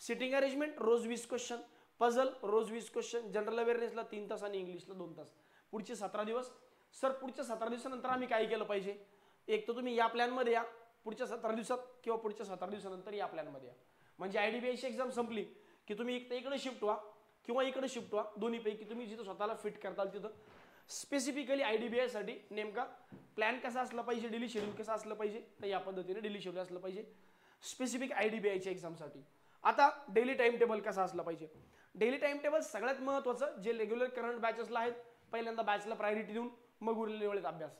सिटिंग अरेंजमेंट रोज 20 क्वेश्चन, पझल रोज 20 क्वेश्चन, जनरल अवेअरनेसला 3 तास आणि इंग्लिशला 2 तास. पुढचे 17 दिवस. सर पुढच्या 17 दिवसानंतर आम्ही काय केलं पाहिजे? एक तर तुम्ही या प्लॅनमध्ये या पुढच्या 17 दिवसात किंवा पुढच्या 17 दिवसानंतर या प्लॅनमध्ये या. म्हणजे IDBIची एक्झाम संपली की तुम्ही एक तर इकडे शिफ्ट व्हा किंवा इकडे शिफ्ट व्हा, दोन्हीपैकी तुम्ही जिथं स्वतःला फिट करताल तिथं. स्पेसिफिकली IDBI साठी नेमका प्लॅन कसा असला पाहिजे, डेली शेड्यूल कसं असलं पाहिजे, तर या पद्धतीने डेली शेड्यूल असलं पाहिजे स्पेसिफिक IDBIच्या एक्झामसाठी. आता डेली टाइम टेबल कसा असला पाहिजे? डेली टाइम टेबल सगळ्यात महत्त्वाचं, जे रेग्युलर करंट बॅचेसला आहेत पहिल्यांदा बॅचला प्रायोरिटी देऊन मग उरलेल्या वेळेत अभ्यास.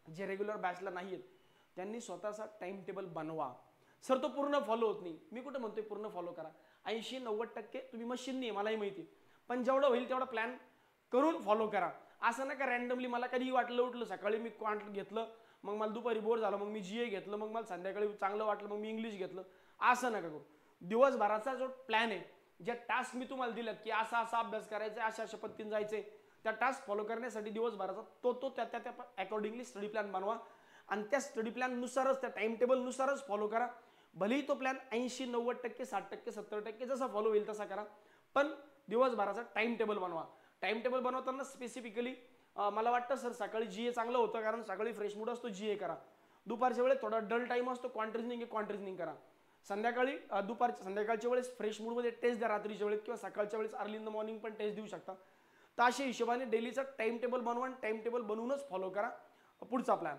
जे रेग्युलर बॅचला नाही आहेत त्यांनी स्वतःचा टाइम टेबल बनवा. सर तो पूर्ण फॉलो होत नाही. मी कुठं म्हणतोय पूर्ण फॉलो करा. 80-90% तुम्ही मशीन नाही, मलाही माहिती, पण जेवढं होईल तेवढा प्लॅन करून फॉलो करा. असं नका रॅन्डमली मला कधीही वाटलं उठलं सकाळी मी क्वांट घेतलं, मग मला दुपारी बोर झालं मग मी GA घेतलं, मग मला संध्याकाळी चांगलं वाटलं मग मी इंग्लिश घेतलं. असं नका करू. दिवसभराचा जो प्लॅन आहे, ज्या टास्क मी तुम्हाला दिल्यात की असा असा अभ्यास करायचा, अशा पद्धतीने जायचंय, त्या टास्क फॉलो करण्यासाठी दिवसभराचा तो त्या अकॉर्डिंगली स्टडी प्लॅन बनवा आणि त्या स्टडी प्लॅन नुसारच त्या टाइम टेबल नुसारच फॉलो करा. भलेही तो प्लॅन 80-90%, 60%, 70% जसा फॉलो होईल तसा करा, पण दिवसभराचा टाइम टेबल बनवा. टाइम टेबल बनवताना स्पेसिफिकली मला वाटतं सर सकाळी GA चांगलं होतं, कारण सकाळी फ्रेश मूड असतो, GA करा. दुपारच्या वेळेस थोडा डल टाइम असतो, क्वांट करा. संध्याकाळच्या वेळेस फ्रेश मूडमध्ये टेस्ट द्या, रात्रीच्या वेळेस किंवा सकाळच्या वेळेस अर्ली इन द मॉर्निंग पण टेस्ट देऊ शकता. तर अशा हिशोबाने डेलीचा टाइम टेबल बनवा आणि टाइम टेबल बनवूनच फॉलो करा पुढचा प्लॅन.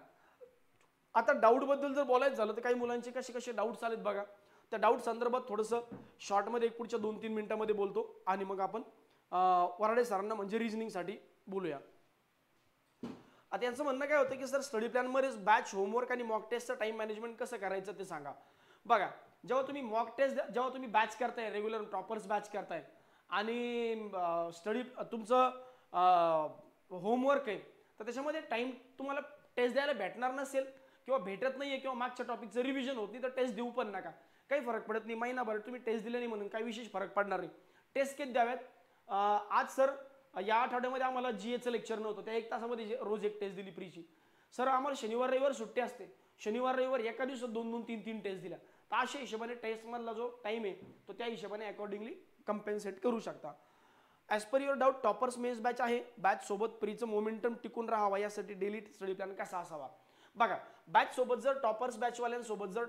आता डाऊटबद्दल जर बोलायचं झालं तर काही मुलांचे कसे डाऊट्स आलेत बघा. त्या डाऊट संदर्भात थोडंसं शॉर्टमध्ये एक पुढच्या 2-3 मिनिटांमध्ये बोलतो आणि मग आपण वराडे सरांना म्हणजे रिझनिंगसाठी बोलूया. आता यांचं म्हणणं काय होतं की सर स्टडी प्लॅनमध्येच बॅच, होमवर्क आणि मॉक टेस्टचं टाइम मॅनेजमेंट कसं करायचं ते सांगा. बघा, जेव्हा तुम्ही मॉक टेस्ट, जेव्हा तुम्ही बॅच करताय, रेग्युलर टॉपर्स बॅच करताय आणि स्टडी तुमचं होमवर्क आहे, तर त्याच्यामध्ये टाइम तुम्हाला टेस्ट द्यायला भेटणार नसेल किंवा भेटत नाहीये किंवा मागच्या टॉपिकचं रिव्हिजन होत नाही, तर टेस्ट देऊ पण नका. काही फरक पडत नाही. महिनाभर तुम्ही टेस्ट दिले नाही म्हणून काही विशेष फरक पडणार नाही. टेस्ट किती द्याव्यात? आज सर या आठवड्यामध्ये आम्हाला GAचं लेक्चर नव्हतं, त्या 1 तासामध्ये रोज एक टेस्ट दिली प्रीची. सर आम्हाला शनिवार रविवार सुट्टी असते, शनिवार रविवार एका दिवसात 2-2, 3-3 टेस्ट दिल्या. तर अशा हिशोबाने टेस्टमधला जो टाइम आहे तो त्या हिशोबाने अकॉर्डिंगली कंपेन्सेट करू शकता. As per your doubt, toppers mains batch आहे. बॅच सोबत प्रीचं मोमेंटम टिकून राहावा यासाठी डेली स्टडी प्लॅन कसा असावा? बघा, बॅच सोबत जर टॉपर्स बॅचवाल्यांसोबत जर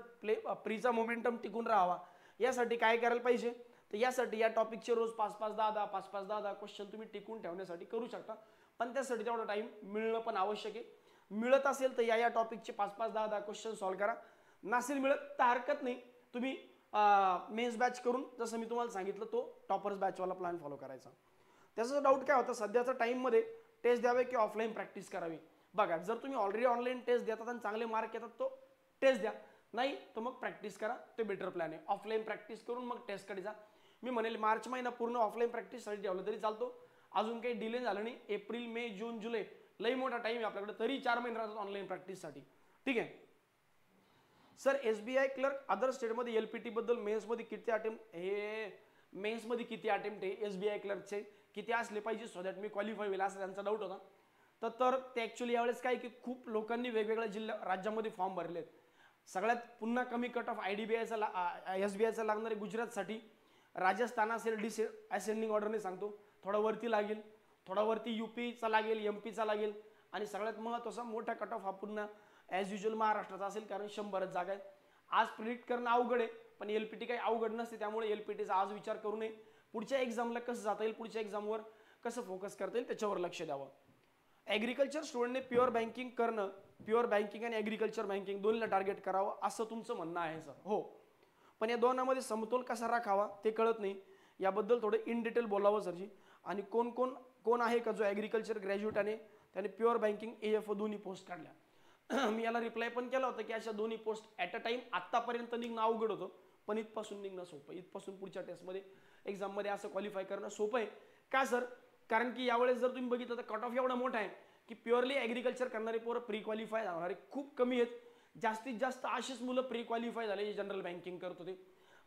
प्रीचा मोमेंटम टिकून राहावा यासाठी काय करायला पाहिजे? तर यासाठी या टॉपिकचे रोज 5-5, 10-10 क्वेश्चन तुम्ही टिकून ठेवण्यासाठी करू शकता, पण त्यासाठी तेवढा टाइम मिळणं पण आवश्यक आहे. मिळत असेल तर या टॉपिकचे 5-5, 10-10 क्वेश्चन सॉल्व्ह करा. नसेल मिळत तर हरकत नाही, तुम्ही मेन्स बॅच करून जसं मी तुम्हाला सांगितलं तो टॉपर्स बॅचवाला प्लॅन फॉलो करायचा. त्याचा डाऊट काय होता, सध्याच्या टाइममध्ये टेस्ट द्यावे की ऑफलाईन प्रॅक्टिस करावी? बघा, जर तुम्ही ऑलरेडी ऑनलाईन टेस्ट देतात आणि चांगले मार्क येतात तो टेस्ट द्या, नाही तर मग प्रॅक्टिस करा, ते बेटर प्लॅन आहे. ऑफलाईन प्रॅक्टिस करून मग टेस्टकडे जा. मी म्हणेल मार्च महिना पूर्ण ऑफलाईन प्रॅक्टिससाठी ठेवलं तरी चालतो. अजून काही डिले झालं नाही. एप्रिल, मे, जून, जुलै लई मोठा टाइम आहे आपल्याकडे, तरी 4 महिने राहतात ऑनलाईन प्रॅक्टिससाठी. ठीक आहे सर. SBI क्लर्क अदर स्टेटमध्ये LPT बद्दल मेन्समध्ये किती अटेम्प्ट, हे मेन्समध्ये किती अटेम्प्ट आहे SBI क्लर्कचे, किती असले पाहिजे सो दॅट मी क्वालिफाय होईल, असा त्यांचा डाऊट होता. तर ते ॲक्च्युली यावेळेस काय की खूप लोकांनी वेगवेगळ्या राज्यामध्ये फॉर्म भरलेत. सगळ्यात पुन्हा कमी कट ऑफ SBIचा लागणार आहे गुजरातसाठी. राजस्थान असेल असेंडिंग ऑर्डरने सांगतो, थोडा वरती लागेल, थोडा वरती UPचा लागेल, MPचा लागेल आणि सगळ्यात महत्त्वाचा मोठा कट ऑफ हा पुन्हा ॲज युजल महाराष्ट्राचा असेल, कारण 100च जागा आहेत. आज प्रिडिक्ट करणं अवघड आहे, पण LPT काही अवघड नसते, त्यामुळे LPTचा आज विचार करू नये. पुढच्या एक्झामला कसं जाता येईल, पुढच्या एक्झामवर कसं फोकस करता येईल त्याच्यावर लक्ष द्यावं. ॲग्रिकल्चर स्टुडंटने प्युअर बँकिंग करणं, प्युअर बँकिंग आणि ॲग्रिकल्चर बँकिंग दोन्हीला टार्गेट करावं असं तुमचं म्हणणं आहे सर? हो, पण या दोनामध्ये समतोल कसा राखावा ते कळत नाही. याबद्दल थोडं इन डिटेल बोलावं सरजी. आणि कोण आहे का जो ॲग्रिकल्चर ग्रॅज्युएट आणि त्याने प्युअर बँकिंग AFO दोन्ही पोस्ट काढल्या? मी याला रिप्लाय पण केला होता की अशा दोन्ही पोस्ट ॲट अ टाइम आत्तापर्यंत निघणं अवघड होतं, पण इथपासून निघणं सोपं. इथपासून पुढच्या टेस्टमध्ये एक्झाममध्ये असं क्वालिफाय करणं सोपं आहे. का सर? कारण की यावेळेस जर तुम्ही बघितलं तर कट ऑफ एवढा मोठा आहे की प्युअरली ॲग्रिकल्चर करणारे पोरं प्री क्वालिफाय होणारे खूप कमी आहेत. जास्तीत जास्त अशीच मुलं प्री क्वालिफाय झाले जे जनरल बँकिंग करत होते,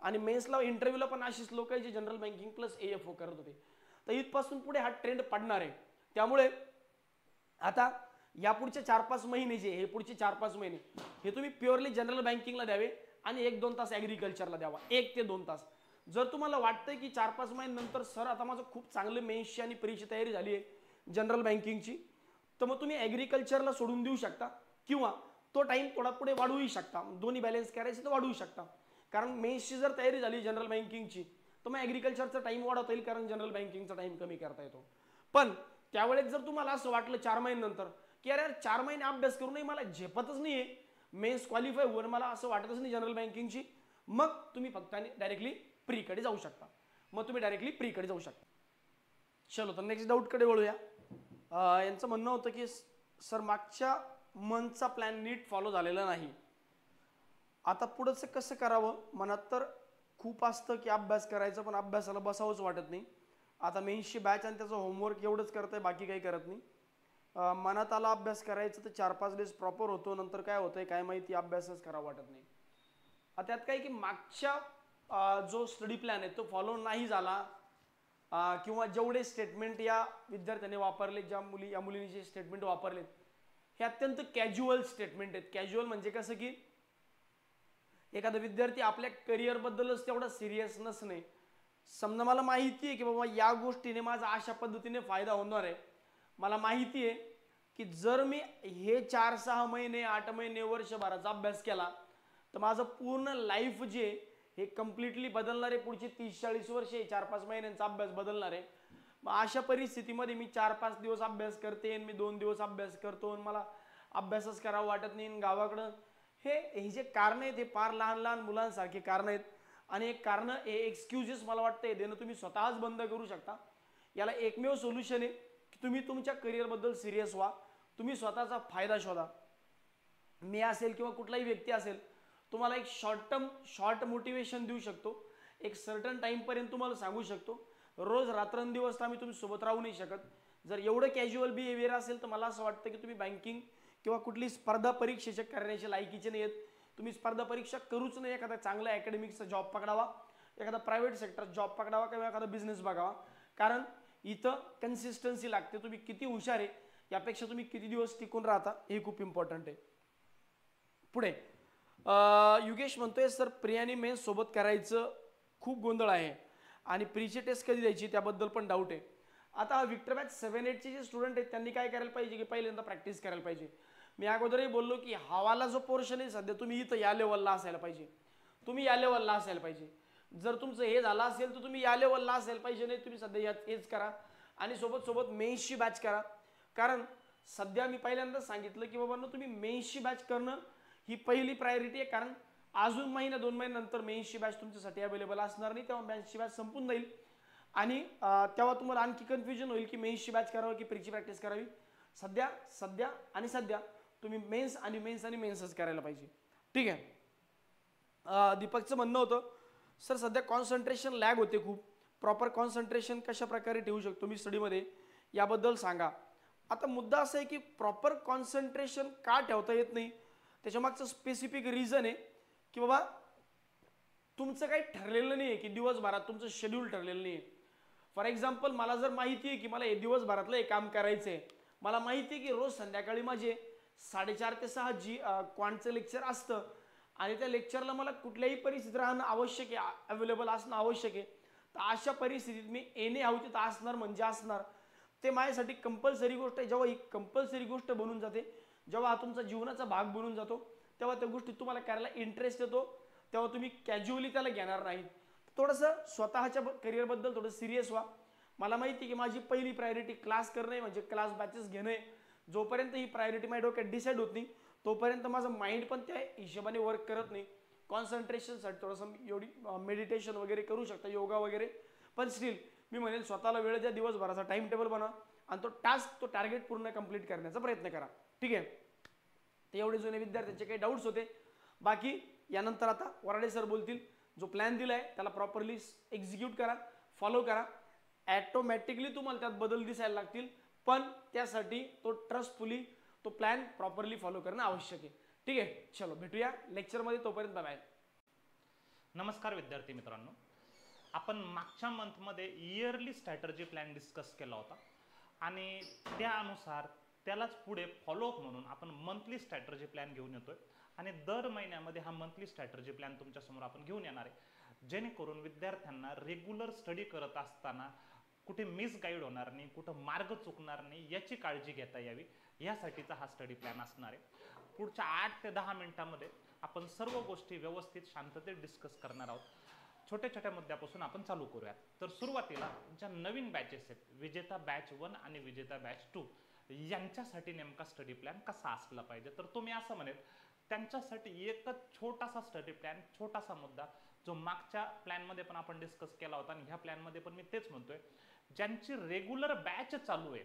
आणि मेन्सला इंटरव्ह्यूला पण अशीच लोक आहे जे जनरल बँकिंग प्लस AFO करत होते. तर इथपासून पुढे हा ट्रेंड पडणार आहे. त्यामुळे आता या पुढचे 4-5 महिने जे हे पुढचे 4-5 महिने हे तुम्ही प्युअरली जनरल बँकिंगला द्यावे आणि 1-2 तास ॲग्रिकल्चरला द्यावा, 1 ते 2 तास. जर तुम्हाला वाटतंय की 4-5 महिन्यानंतर सर आता माझं खूप चांगलं मेन्सची आणि परीची तयारी झाली आहे जनरल बँकिंगची, तर मग तुम्ही ॲग्रिकल्चरला सोडून देऊ शकता किंवा तो टाइम थोडा पुढे वाढवूही शकता. दोन्ही बॅलन्स करायचं तर वाढवू शकता. कारण मेन्सची जर तयारी झाली जनरल बँकिंगची तर मग ॲग्रिकल्चरचा टाइम वाढवता येईल, कारण जनरल बँकिंगचा टाइम कमी करता येतो. पण त्यावेळेस जर तुम्हाला असं वाटलं 4 महिन्यानंतर की अरे 4 महिने अभ्यास करूनही मला झेपतच नाही आहे, मेन्स क्वालिफाय होऊन मला असं वाटतच नाही जनरल बँकिंगची, मग तुम्ही फक्त डायरेक्टली प्रीकडे जाऊ शकता. चलो तर नेक्स्ट डाऊटकडे वळूया. यांचं म्हणणं होतं की सर मागच्या मंथचा प्लॅन नीट फॉलो झालेला नाही, आता पुढचं कसं करावं. मनात तर खूप असतं की अभ्यास करायचं, पण अभ्यासाला बसावंच वाटत नाही. आता मेन्सची बॅच आणि त्याचं होमवर्क एवढंच करतंय, बाकी काही करत नाही. मनात आला अभ्यास करायचं तर 4-5 डेज प्रॉपर होतो, नंतर काय होतंय काय माहिती, अभ्यासच करावा वाटत नाही. त्यात काय की मागच्या जो स्टडी प्लॅन आहे तो फॉलो नाही झाला, किंवा जेवढे स्टेटमेंट या विद्यार्थ्याने वापरले, ज्या या मुलीने जे स्टेटमेंट वापरलेत हे अत्यंत कॅज्युअल स्टेटमेंट आहेत. कॅज्युअल म्हणजे कसं की एखादा विद्यार्थी आपल्या करिअरबद्दलच तेवढा सिरियस नसणे. समजा मला माहिती आहे की बाबा या गोष्टीने माझा अशा पद्धतीने फायदा होणार आहे, मला माहिती आहे की जर मी हे 4-6 महिने 8 महिने वर्षभराचा अभ्यास केला तर माझं पूर्ण लाईफ जे हे कम्प्लिटली बदलणार आहे, पुढची 30-40 वर्षे 4-5 महिन्यांचा अभ्यास बदलणार आहे. मग अशा परिस्थितीमध्ये मी 4-5 दिवस अभ्यास करते, मी 2 दिवस अभ्यास करतो, मला अभ्यासच करावं वाटत नाही गावाकडं, हे जे कारण आहेत हे फार लहान लहान मुलांसारखे कारण आहेत. आणि एक कारण हे एक्सक्युजेस मला वाटतं देणं तुम्ही स्वतःच बंद करू शकता. याला एकमेव सोल्युशन आहे की तुम्ही तुमच्या करिअरबद्दल सिरियस व्हा, तुम्ही स्वतःचा फायदा शोधा. मी असेल किंवा कुठलाही व्यक्ती असेल तुम्हाला एक शॉर्ट मोटिवेशन देऊ शकतो, एक सर्टन टाईमपर्यंत तुम्हाला सांगू शकतो. रोज रात्रंदिवस आम्ही तुम्ही सोबत राहू नाही शकत. जर एवढं कॅज्युअल बिहेवियर असेल तर मला असं वाटतं की तुम्ही बँकिंग किंवा कुठली स्पर्धा परीक्षेचे करण्याचे लायकीचे नाही आहेत. तुम्ही स्पर्धा परीक्षा करूच नाही, एखादा चांगला अकॅडमिक्सचा जॉब पकडावा, एखादा प्रायव्हेट सेक्टर जॉब पकडावा किंवा एखादा बिझनेस बघावा. कारण इथं कन्सिस्टन्सी लागते. तुम्ही किती हुशार आहे यापेक्षा तुम्ही किती दिवस टिकून राहता हे खूप इम्पॉर्टंट आहे. पुढे युगेश म्हणतोय सर प्रियानी मेन्स सोबत करायचं खूप गोंधळ आहे आणि प्रीची टेस्ट कधी द्यायची त्याबद्दल पण डाऊट आहे. आता विक्टर बॅच 7-8चे जे स्टुडंट आहेत त्यांनी काय करायला पाहिजे की पहिल्यांदा प्रॅक्टिस करायला पाहिजे. मी अगोदरही बोललो की हवाला जो पोर्शन आहे सध्या तुम्ही इथं या लेवलला असायला पाहिजे, तुम्ही या लेवलला असायला पाहिजे. जर तुमचं हे झालं असेल तर तुम्ही या लेवलला असायला पाहिजे, नाही तुम्ही सध्या हेच करा आणि सोबत मेन्सची बॅच करा. कारण सध्या मी पहिल्यांदा सांगितलं की बाबांनो तुम्ही मेन्सची बॅच करणं ही पहिली प्रायोरिटी आहे. कारण अजून 1-2 महिन्यानंतर मेन्सची बॅच तुमच्यासाठी अवेलेबल असणार नाही, तेव्हा मेन्सची बॅच संपून जाईल आणि तेव्हा तुम्हाला आणखी कन्फ्युजन होईल की मेन्सची बॅच करावी की प्रीची प्रॅक्टिस करावी. सध्या तुम्ही मेन्स आणि मेन्सच करायला पाहिजे. ठीक आहे. दीपकचं म्हणणं होतं सर सध्या कॉन्सन्ट्रेशन लॅग होते खूप, प्रॉपर कॉन्सन्ट्रेशन कशा प्रकारे ठेवू शकतो मी स्टडीमध्ये याबद्दल सांगा. आता मुद्दा असा आहे की प्रॉपर कॉन्सन्ट्रेशन का ठेवता येत नाही त्याच्यामागचं स्पेसिफिक रिझन आहे की बाबा तुमचं काही ठरलेलं नाही आहे की दिवसभरात तुमचं शेड्यूल ठरलेलं नाही आहे. फॉर एक्झाम्पल मला जर माहिती आहे की मला हे दिवसभरातलं हे काम करायचं आहे, मला माहिती आहे की रोज संध्याकाळी माझे 4:30 ते 6 क्वांटचं लेक्चर असतं आणि त्या लेक्चरला मला कुठल्याही परिस्थितीत राहणं आवश्यक आहे, अवेलेबल असणं आवश्यक आहे. तर अशा परिस्थितीत मी येणे हवं तिथं असणार म्हणजे असणार, ते माझ्यासाठी कंपल्सरी गोष्ट आहे. जेव्हा ही कंपल्सरी गोष्ट बनून जाते, जेव्हा हा तुमचा जीवनाचा भाग बनून जातो, तेव्हा त्या गोष्टीत तुम्हाला करायला इंटरेस्ट येतो, तेव्हा तुम्ही कॅज्युअली त्याला घेणार नाहीत. थोडंसं स्वतःच्या करिअरबद्दल थोडं सिरियस व्हा. मला माहिती आहे की माझी पहिली प्रायोरिटी क्लास करणे म्हणजे क्लास बॅचेस घेणे. जोपर्यंत ही प्रायोरिटी माझ्या डोक्यात डिसाईड होत नाही तोपर्यंत माझं माइंड पण त्या हिशोबाने वर्क करत नाही. कॉन्सन्ट्रेशनसाठी थोडंसं एवढी मेडिटेशन वगैरे करू शकता, योगा वगैरे, पण स्टील मी म्हणेल स्वतःला वेळ द्या, दिवसभराचा टाइम टेबल बनवा आणि तो टार्गेट पूर्ण कंप्लीट करण्याचा प्रयत्न करा. ठीक आहे. तर एवढे जुने विद्यार्थ्यांचे काही डाऊट्स होते. बाकी यानंतर आता वराडे सर बोलतील. जो प्लॅन दिला आहे त्याला प्रॉपरली एक्झिक्यूट करा, फॉलो करा. ॲटोमॅटिकली तुम्हाला त्यात बदल दिसायला लागतील. पण त्यासाठी तो ट्रस्टफुली तो प्लॅन प्रॉपरली फॉलो करणं आवश्यक आहे. ठीक आहे, चलो भेटूया लेक्चरमध्ये, तोपर्यंत बाय. नमस्कार विद्यार्थी मित्रांनो, आपण मागच्या मंथमध्ये इयरली स्ट्रॅटर्जी प्लॅन डिस्कस केला होता आणि त्यानुसार त्यालाच पुढे फॉलोअप म्हणून आपण मंथली स्ट्रॅटर्जी प्लॅन घेऊन येतोय आणि दर महिन्यामध्ये हा मंथली स्ट्रॅटर्जी प्लॅन तुमच्यासमोर आपण घेऊन येणार आहे, जेणेकरून विद्यार्थ्यांना रेग्युलर स्टडी करत असताना कुठे मिसगाईड होणार नाही, कुठं मार्ग चुकणार नाही याची काळजी घेता यावी, यासाठीचा हा स्टडी प्लॅन असणार आहे. पुढच्या 8 ते 10 मिनिटांमध्ये आपण सर्व गोष्टी व्यवस्थित शांततेत डिस्कस करणार आहोत. छोट्या छोट्या मुद्द्यापासून आपण चालू करूयात. तर सुरुवातीला ज्या नवीन बॅचेस आहेत, विजेता बॅच 1 आणि विजेता बॅच 2, यांच्यासाठी नेमका स्टडी प्लॅन कसा असला पाहिजे, तर तो मी असं म्हणेल त्यांच्यासाठी एकच छोटासा स्टडी प्लॅन, छोटासा मुद्दा जो मागच्या प्लॅनमध्ये पण आपण डिस्कस केला होता आणि ह्या प्लॅनमध्ये पण मी तेच म्हणतोय, ज्यांची रेग्युलर बॅच चालू आहे,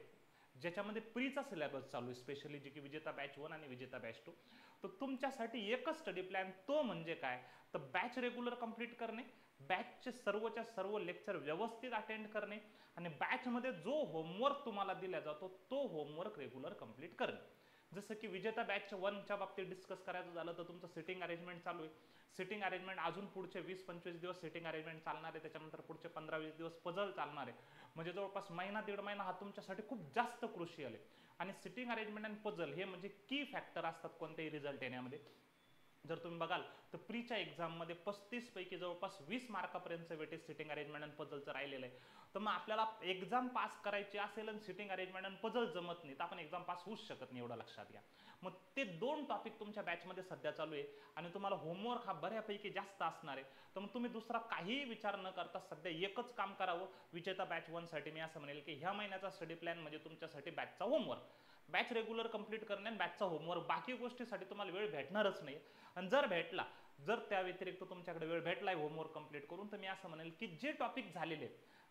ज्याच्यामध्ये प्रीचा सिलेबस चालू आहे, स्पेशली जी की विजेता बॅच 1 आणि विजेता बॅच 2, तर तुमच्यासाठी एकच स्टडी प्लॅन, तो म्हणजे काय, तर बॅच रेग्युलर कंप्लीट करणे, बॅचचे सर्वच्या सर्व लेक्चर व्यवस्थित अटेंड करणे आणि बॅचमध्ये जो होमवर्क तुम्हाला दिला जातो तो होमवर्क रेग्युलर कंप्लीट करणे. जसं की विजेता बॅच 1च्या बाबतीत डिस्कस करायचं झालं तर तुमचं सिटिंग अरेंजमेंट चालू आहे. सिटिंग अरेंजमेंट अजून पुढचे 20-25 दिवस सिटिंग अरेंजमेंट चालणार आहे, त्याच्यानंतर पुढचे 15-20 दिवस पझल चालणार आहे. म्हणजे जवळपास महिना दीड महिना हा तुमच्यासाठी खूप जास्त क्रुशियल आहे. आणि सिटिंग अरेंजमेंट आणि पझल हे म्हणजे की फॅक्टर असतात कोणत्याही रिझल्ट येण्यामध्ये. जर तुम्ही बघाल तर प्रीच्या एक्झाममध्ये 35 पैकी जवळपास 20 मार्कापर्यंतचं वेटेज सिटिंग अरेंजमेंट आणि पझलचं राहिलेलं आहे. तर मग आपल्याला एक्झाम पास करायची असेल आणि सिटिंग अरेंजमेंट आणि पझल जमत नाही तर आपण एक्झाम पास होऊच शकत नाही, एवढं लक्षात घ्या. मग ते 2 टॉपिक तुमच्या बॅचमध्ये सध्या चालू आहे आणि तुम्हाला होमवर्क हा बऱ्यापैकी जास्त असणार आहे. तर मग तुम्ही दुसरा काहीही विचार न करता सध्या एकच काम करावं विजेता बॅच 1 साठी. मी असं म्हणेल की ह्या महिन्याचा स्टडी प्लॅन म्हणजे तुमच्यासाठी बॅचचा होमवर्क, बॅच रेग्युलर कंप्लीट करणे आणि बॅचचा होमवर्क. बाकी गोष्टीसाठी तुम्हाला वेळ भेटणारच नाही. आणि जर भेटला, जर त्या व्यतिरिक्त तुमच्याकडे वेळ भेटलाय होमवर्क कंप्लीट करून, तर मी असं म्हणेल की जे टॉपिक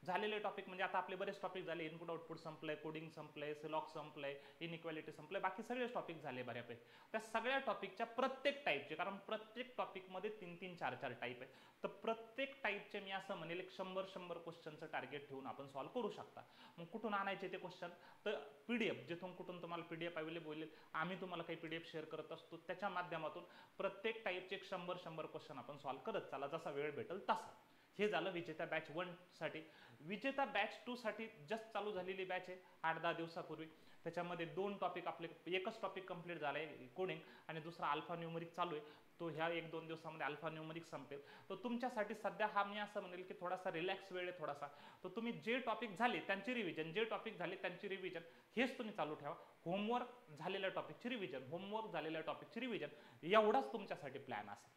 झालेले टॉपिक म्हणजे आता आपले बरेच टॉपिक झाले, इनपुट आउटपुट संपलंय, कोडिंग संपलंय, सिलॉक संपलंय, इनइक्वालिटी संपलंय, बाकी सगळे टॉपिक झाले बऱ्यापैकी. त्या सगळ्या टॉपिकच्या प्रत्येक टाईपचे, कारण प्रत्येक टॉपिकमध्ये 3-3, 4-4 टाईप आहे, तर प्रत्येक टाईपचे मी असं म्हणेल एक 100 क्वेश्चनचं टार्गेट ठेवून आपण सॉल्व्ह करू शकता. मग कुठून आणायचे ते क्वेश्चन, तर पीडीएफ, जिथून कुठून तुम्हाला पीडीएफ अवेलेबल होईल, आम्ही तुम्हाला काही पीडीएफ शेअर करत असतो, त्याच्या माध्यमातून प्रत्येक टाईपचे 100 क्वेश्चन आपण सॉल्व्ह करत चला, जसा वेळ भेटेल तसा. हे झालं विजेता बॅच 1 साठी. विजेता बॅच 2 साठी जस्ट चालू झालेली बॅच आहे 8-10 दिवसापूर्वी. त्याच्यामध्ये 2 टॉपिक आपले, एकच टॉपिक कंप्लीट झालंय कोडिंग आणि दुसरा अल्फा न्यूमरिक चालू आहे. तो ह्या 1-2 दिवसामध्ये अल्फा न्यूमरिक संपेल. तर तुमच्यासाठी सध्या हा मी असं म्हणेल की थोडासा रिलॅक्स वेळ आहे थोडासा. तर तुम्ही जे टॉपिक झाले त्यांची रिव्हिजन, जे टॉपिक झाले त्यांची रिव्हिजन, हेच तुम्ही चालू ठेवा. होमवर्क झालेल्या टॉपिकची रिव्हिजन, होमवर्क झालेल्या टॉपिकची रिव्हिजन, एवढाच तुमच्यासाठी प्लॅन असेल.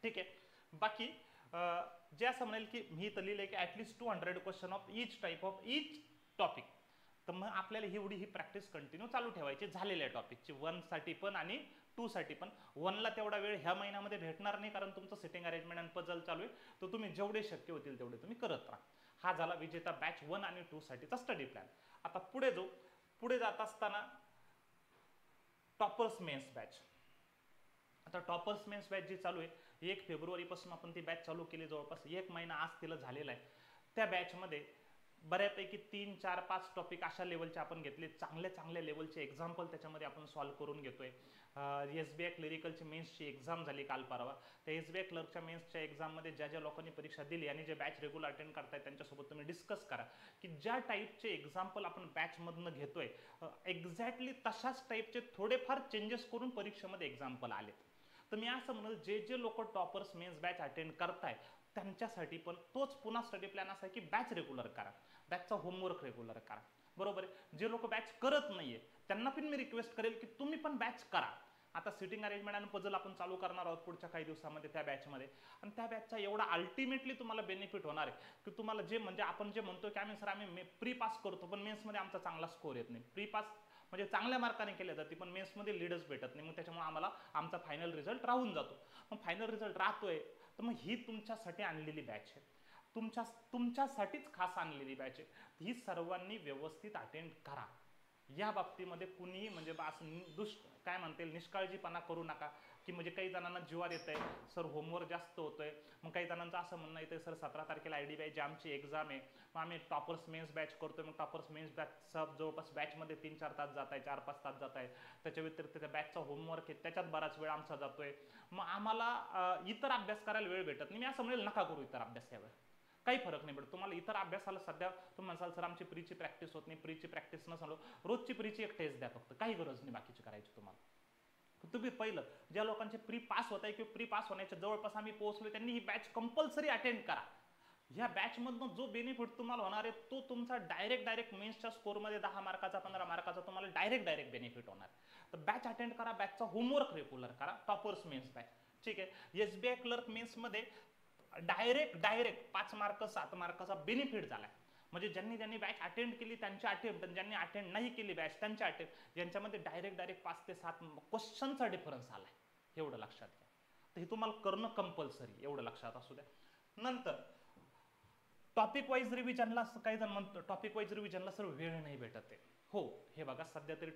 ठीक आहे. बाकी जे असं म्हणेल की मी तर लिहिलंय की at least 200 question of each type of each topic. तर मग आपल्याला एवढी ही प्रॅक्टिस कंटिन्यू चालू ठेवायची झालेल्या टॉपिकची, 1 साठी पण आणि 2 साठी पण. 1 ला तेवढा वेळ ह्या महिन्यामध्ये भेटणार नाही, कारण तुमचं सिटिंग अरेंजमेंट आणि पझल चालू आहे. तर तुम्ही जेवढे शक्य होतील तेवढे तुम्ही करत राहा. हा झाला विजेता बॅच 1 आणि 2 साठीचा स्टडी प्लॅन. आता पुढे जात असताना टॉपर्स मेन्स बॅच. आता टॉपर्स मेन्स बॅच जी चालू आहे 1 फेब्रुवारीपासून आपण ती बॅच चालू केली, जवळपास 1 महिना आज तिला झालेला आहे. त्या बॅचमध्ये बऱ्यापैकी 3, 4, 5 टॉपिक अशा लेवलचे आपण घेतले, चांगल्या लेवलचे एक्झाम्पल त्याच्यामध्ये आपण सॉल्व्ह करून घेतोय. एसबीआय क्लरिकलची मेन्सची एक्झाम झाली काल परवा. त्या एसबीआय क्लर्कच्या मेन्सच्या एक्झाममध्ये ज्या लोकांनी परीक्षा दिली आणि जे बॅच रेग्युलर अटेंड करतायत त्यांच्यासोबत तुम्ही डिस्कस करा की ज्या टाईपचे एक्झाम्पल आपण बॅचमधनं घेतोय एक्झॅक्टली तशाच टाईपचे थोडेफार चेंजेस करून परीक्षेमध्ये एक्झाम्पल आलेत. तर मी असं म्हणेल जे लोक टॉपर्स मेन्स बॅच अटेंड करताय त्यांच्यासाठी पण तोच पुन्हा स्टडी प्लॅन असा आहे की बॅच रेग्युलर करा, बॅचचा होमवर्क रेग्युलर करा. बरोबर आहे. जे लोक बॅच करत नाहीये त्यांना पण मी रिक्वेस्ट करेल की तुम्ही पण बॅच करा. आता सिटिंग अरेंजमेंट आणि पझल आपण चालू करणार आहोत पुढच्या काही दिवसामध्ये त्या बॅचमध्ये, आणि त्या बॅचचा एवढा अल्टिमेटली तुम्हाला बेनिफिट होणार आहे की तुम्हाला जे म्हणजे आपण जे म्हणतो की आम्ही प्री पास करतो पण मेन्समध्ये आमचा चांगला स्कोर येत नाही, प्री पास म्हणजे चांगल्या मार्काने केले जाते पण मेन्समध्ये लीडच भेटत नाही, मग त्याच्यामुळे आम्हाला आमचा फायनल रिझल्ट राहून जातो. मग फायनल रिझल्ट राहतोय तर मग ही तुमच्यासाठी आणलेली बॅच आहे, तुमच्यासाठीच खास आणलेली बॅच आहे. ही सर्वांनी व्यवस्थित अटेंड करा. या बाबतीमध्ये कुणीही म्हणजे असं काय म्हणता येईल निष्काळजीपणा करू नका, की म्हणजे काही जणांना जीवार येत आहे सर होमवर्क जास्त होतोय, मग काही जणांचं असं म्हणणं येतं सर 17 तारखेला IDBI जॅमची एक्झाम आहे, मग आम्ही टॉपर्स मेन्स बॅच करतोय, मग टॉपर्स मेन्स बॅच जवळपास बॅचमध्ये 3-4 तास जात आहे, 4-5 तास जात आहे, त्याच्या व्यतिरिक्त त्या बॅचचा होमवर्क आहे त्याच्यात बराच वेळ आमचा जातोय, मग आम्हाला इतर अभ्यास करायला वेळ भेटत नाही. मी असं म्हणेल नका करू इतर अभ्यास यावेळी, काही फरक नाही पडत तुम्हाला. इतर अभ्यासाला सध्या तुम्ही म्हणसाल सर आमची प्रीची प्रॅक्टिस होत नाही, प्रीची प्रॅक्टिस नसलो, रोजची प्रीची एक टेस्ट द्या फक्त, काही गरज नाही बाकीची करायची तुम्हाला. तुम्ही पहिलं ज्या लोकांचे प्री पास होत आहे किंवा प्री पास होण्याच्या जवळपास आम्ही पोहोचलो त्यांनी ही बॅच कंपल्सरी अटेंड करा. ह्या बॅचमधनं जो बेनिफिट तुम्हाला होणार आहे तो तुमचा डायरेक्ट मेन्सच्या स्कोरमध्ये 10 मार्काचा 15 मार्काचा तुम्हाला डायरेक्ट बेनिफिट होणार. तर बॅच अटेंड करा, बॅचचा होमवर्क रेग्युलर करा, टॉपर्स मेन्स बॅच. ठीक आहे. SBI क्लर्क मेन्समध्ये डायरेक्ट 5 मार्क 7 मार्काचा बेनिफिट झालाय. म्हणजे ज्यांनी बॅच अटेंड केली त्यांची अटेम्प्ट, ज्यांनी अटेंड नाही केली बॅच त्यांच्या अटेम्प्ट, यांच्यामध्ये डायरेक्ट 5 ते 7 क्वेश्चनचा डिफरन्स आलाय, एवढं लक्षात घ्या. तर हे तुम्हाला करणं कंपल्सरी, एवढं लक्षात असू द्या. नंतर टॉपिक वाईज रिव्हिजनला काही जण म्हणतो टॉपिक वाईज रिव्हिजनला सर वेळ नाही भेटत आहे. हो, हे बघा सध्या तरी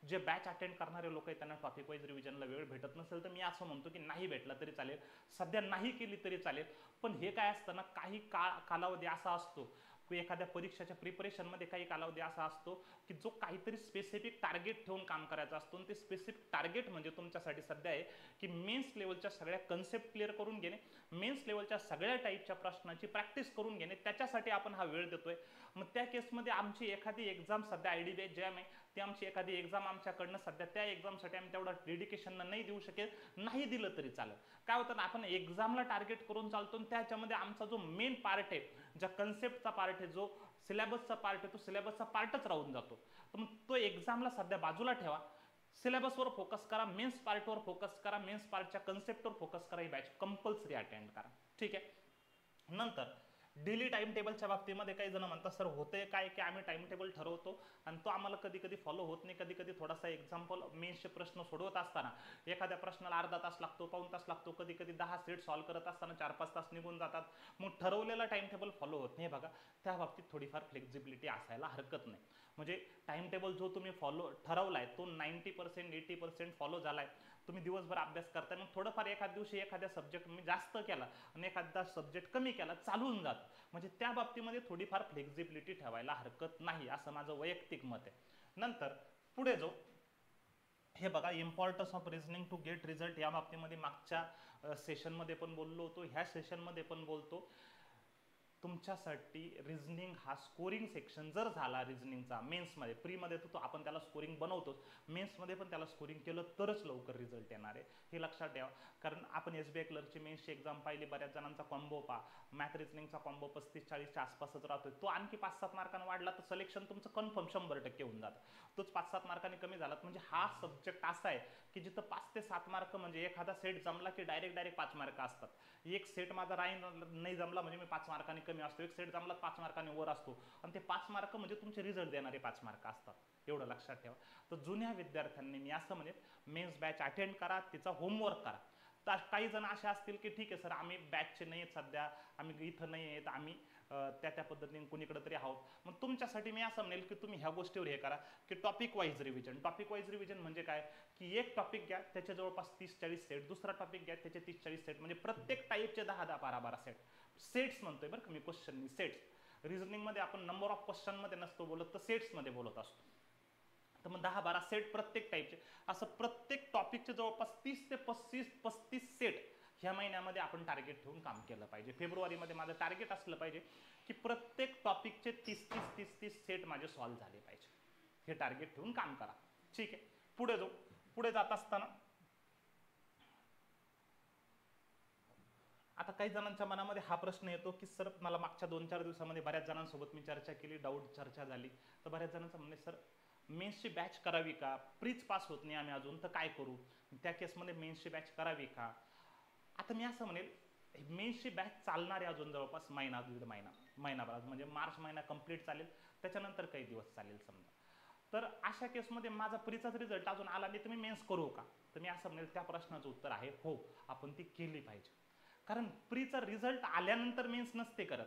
जे बॅच अटेंड करणारे लोक आहेत त्यांना टॉपिक वाईज रिव्हिजनला वेळ भेटत नसेल तर मी असं म्हणतो की नाही भेटला तरी चालेल, सध्या नाही केली तरी चालेल. पण हे काय असतं ना, काही कालावधी असा असतो, एखाद्या परीक्षेच्या प्रिपरेशनमध्ये काही कालावधी असा असतो की जो काहीतरी स्पेसिफिक टार्गेट ठेवून काम करायचं असतो. आणि ते स्पेसिफिक टार्गेट म्हणजे तुमच्यासाठी सध्या आहे की मेन्स लेवलच्या सगळ्या कन्सेप्ट क्लिअर करून घेणे, मेन्स लेवलच्या सगळ्या टाईपच्या प्रश्नांची प्रॅक्टिस करून घेणे, त्याच्यासाठी आपण हा वेळ देतोय. मग त्या केसमध्ये आमची एखादी एक्झाम सध्या IDBI जॅम आहे, ती आमची एखादी एक्झाम आमच्याकडनं सध्या त्या एक्झामसाठी आम्ही तेवढा डेडिकेशन नाही देऊ शकेल, नाही दिलं तरी चालेल. काय होतं ना, आपण एक्झामला टार्गेट करून चालतो आणि त्याच्यामध्ये आमचा जो मेन पार्ट आहे, ज्या कन्सेप्टचा पार्ट आहे, जो सिलेबसचा पार्ट आहे, तो सिलेबसचा पार्टच राहून जातो. तर मग तो एक्झामला सध्या बाजूला ठेवा, सिलेबसवर फोकस करा, मेन्स पार्टवर फोकस करा, मेन्स पार्टच्या कन्सेप्टवर फोकस करा, ही बॅच कंपल्सरी अटेंड करा. ठीक आहे. नंतर डेली टाइम टेबलच्या बाबतीमध्ये काही जण म्हणतात सर होते काय की आम्ही टाइम टेबल ठरवतो आणि तो आम्हाला कधी फॉलो होत नाही. कधी थोडासा एक्झाम्पल मेन्सचे प्रश्न सोडवत असताना एखाद्या प्रश्नाला अर्धा तास लागतो, पाऊण तास लागतो, कधी 10 सेट सॉल्व्ह करत असताना 4-5 तास निघून जातात, मग ठरवलेला टाइम टेबल फॉलो होत नाही. बघा त्या बाबतीत थोडीफार फ्लेक्झिबिलिटी असायला हरकत नाही. म्हणजे टाइम टेबल जो तुम्ही ठरवलाय तो 90% 80% फॉलो झालाय, तुम्ही दिवसभर अभ्यास करताय, मग थोडंफार एखाद्या दिवशी एखाद्या सब्जेक्ट मी जास्त केला आणि एखादा सब्जेक्ट कमी केला चालून जात, म्हणजे त्या बाबतीमध्ये थोडीफार फ्लेक्झिबिलिटी ठेवायला हरकत नाही, असं माझं वैयक्तिक मत आहे. नंतर पुढे जो हे बघा importance of reasoning to get result, या बाबतीमध्ये मागच्या सेशनमध्ये पण बोललो होतो, ह्या सेशनमध्ये पण बोलतो. तुमच्यासाठी रिझनिंग हा स्कोरिंग सेक्शन जर झाला रिझनिंगचा मेन्समध्ये, प्रीमध्ये तो आपण त्याला स्कोरिंग बनवतोच, मेन्समध्ये पण त्याला स्कोरिंग केलं तरच लवकर रिझल्ट येणार आहे, हे लक्षात ठेवा. कारण आपण SBI क्लर्कची मेन्सची एक्झाम पाहिली, बऱ्याच जणांचा कॉम्बो मॅथ रिझनिंगचा कॉम्बो 35-40च्या आसपासच राहतोय, तो आणखी 5-7 मार्कांना वाढला तर सिलेक्शन तुमचं कन्फर्म 100% होऊन जातं. तोच 5-7 मार्कांनी कमी झाला म्हणजे हा सब्जेक्ट असा आहे की जिथं 5 ते 7 मार्क म्हणजे एखादा सेट जमला की डायरेक्ट 5 मार्क असतात. एक सेट माझा नाही जमला म्हणजे मी 5 मार्कांनी कमी असतो, एक सेट जमला 5 मार्कांनी वर असतो, आणि ते 5 मार्क म्हणजे तुमचे रिझल्ट देणारे 5 मार्क असतात, एवढं लक्षात ठेवा. तर जुन्या विद्यार्थ्यांनी मी असं म्हणेन मेन्स बॅच अटेंड करा, तिचा होमवर्क करा. तर काही जण असे असतील की ठीक आहे सर आम्ही बॅचचे नाही आहेत सध्या, आम्ही इथं नाही आहेत, आम्ही त्या पद्धतीने कुणीकडे तरी आहोत, मग तुमच्यासाठी मी असं म्हणेल की तुम्ही ह्या गोष्टीवर हे करा की topic wise revision. Topic wise revision म्हणजे काय की एक टॉपिक घ्या त्याच्या जवळपास 30-40 सेट, दुसरा टॉपिक घ्या त्याचे 30-40 सेट, म्हणजे प्रत्येक टाईपचे 10-10 12-12 सेट. सेट्स म्हणतोय बरं का मी, क्वेश्चन सेट्स. रिझनिंगमध्ये आपण नंबर ऑफ क्वेश्चन मध्ये नसतो बोलत, तर सेट्समध्ये बोलत असतो. तर मग 10-12 सेट प्रत्येक टाईपचे, असं प्रत्येक टॉपिकचे जवळपास 30 ते 35 सेट ह्या महिन्यामध्ये आपण टार्गेट ठेवून काम केलं पाहिजे. फेब्रुवारीमध्ये माझं टार्गेट असलं पाहिजे की प्रत्येक टॉपिकचे 30 सेट माझे सॉल्व्ह झाले पाहिजे. हे टार्गेट ठेवून काम करा. ठीक आहे. पुढे जात असताना आता काही जणांच्या मनामध्ये हा प्रश्न येतो की सर मला मागच्या 2-4 दिवसामध्ये बऱ्याच जणांसोबत मी चर्चा केली, डाऊट चर्चा झाली, तर बऱ्याच जणांचं म्हणणे सर मेन्सची बॅच करावी का, प्रीच पास होत नाही आम्ही अजून तर काय करू, त्या केसमध्ये मेन्सची बॅच करावी का. आता मी असं म्हणेल मेन्सची बॅच चालणार आहे अजून जवळपास दीड महिनाभर, म्हणजे मार्च महिना कंप्लीट चालेल, त्याच्यानंतर काही दिवस चालेल समजा. तर अशा केसमध्ये माझा प्रीचाच रिझल्ट अजून आला नाही तर मी मेन्स करू का, तर मी असं म्हणेल त्या प्रश्नाचं उत्तर आहे हो, आपण ती केली पाहिजे. कारण प्रीचा रिझल्ट आल्यानंतर मेन्स नसते करत,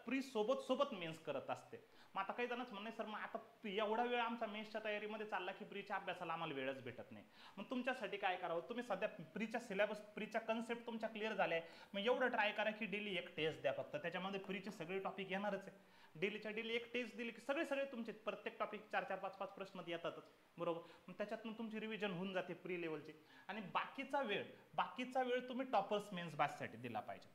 प्री सोबत मेन्स करत असते. मग आता काही जणच म्हणणे सर मग आता एवढा वेळ आमचा मेन्सच्या तयारीमध्ये चालला की प्रीच्या अभ्यासाला आम्हाला वेळच भेटत नाही. मग तुमच्यासाठी काय करावं, तुम्ही सध्या प्रीच्या सिलेबस प्रीच्या कन्सेप्ट तुमच्या क्लिअर झाल्या, मग एवढं ट्राय करा की डेली एक टेस्ट द्या फक्त, त्याच्यामध्ये प्रीचे सगळे टॉपिक येणारच आहे. डेली एक टेस्ट दिली की सगळे तुमचे प्रत्येक टॉपिक 4-4, 5-5 प्रश्न येतातच, बरोबर. मग त्याच्यातून तुमची रिव्हिजन होऊन जाते प्री लेवलची. आणि बाकीचा वेळ तुम्ही टॉपर्स मेन्स बॅचसाठी दिला पाहिजे.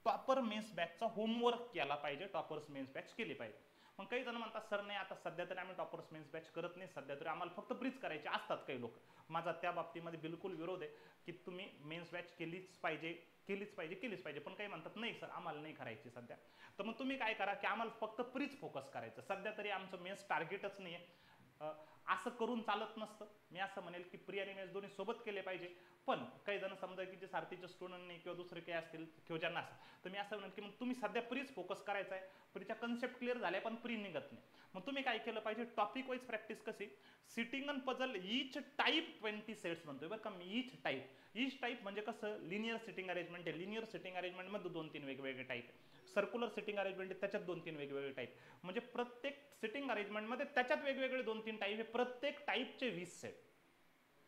टॉपर मेन्स बॅचचा होमवर्क केला पाहिजे, टॉपर्स मेन्स बॅच केली पाहिजे. मग काही जण म्हणतात सर नाही आता सध्या तरी आम्ही टॉपर्स मेन्स बॅच करत नाही, सध्या तरी आम्हाला फक्त प्रीच करायचे असतात काही लोक. माझा त्या बाबतीमध्ये बिलकुल विरोध आहे की तुम्ही मेन्स बॅच केलीच पाहिजे. पण काही म्हणतात नाही सर आम्हाला नाही करायची सध्या. तर मग तुम्ही काय करा की आम्हाला फक्त प्रीच फोकस करायचं, सध्या तरी आमचं मेन्स टार्गेटच नाही आहे. असं करून चालत नसतं. मी असं म्हणेल की प्री आणि मेन्स दोन्ही सोबत केले पाहिजे. पण काही जण समजा की जे सारथीचे स्टुडंट नाही किंवा दुसरे काही असतील किंवा ज्यांना असेल, तर मी असं म्हणेल की मग तुम्ही सध्या प्रीच फोकस करायचा आहे. प्रीच्या कन्सेप्ट क्लिअर झाल्या पण प्री निघत नाही. मग तुम्ही काय केलं पाहिजे, टॉपिक वाईज प्रॅक्टिस कशी, sitting and puzzle each type 20 sets म्हणतोय बरं का मी. ईच टाईप म्हणजे कसं, लिनियर सिटिंग अरेंजमेंट आहे, लिनियर सिटिंग अरेंजमेंट मध्ये 2-3 वेगवेगळे टाईप आहे. सर्क्युलर सिटिंग अरेंजमेंट आहे, त्याच्यात 2-3 वेगवेगळे टाईप. म्हणजे प्रत्येक सिटिंग अरेंजमेंट मध्ये त्याच्यात वेगवेगळे 2-3 टाईप आहे. प्रत्येक टाईपचे 20 सेट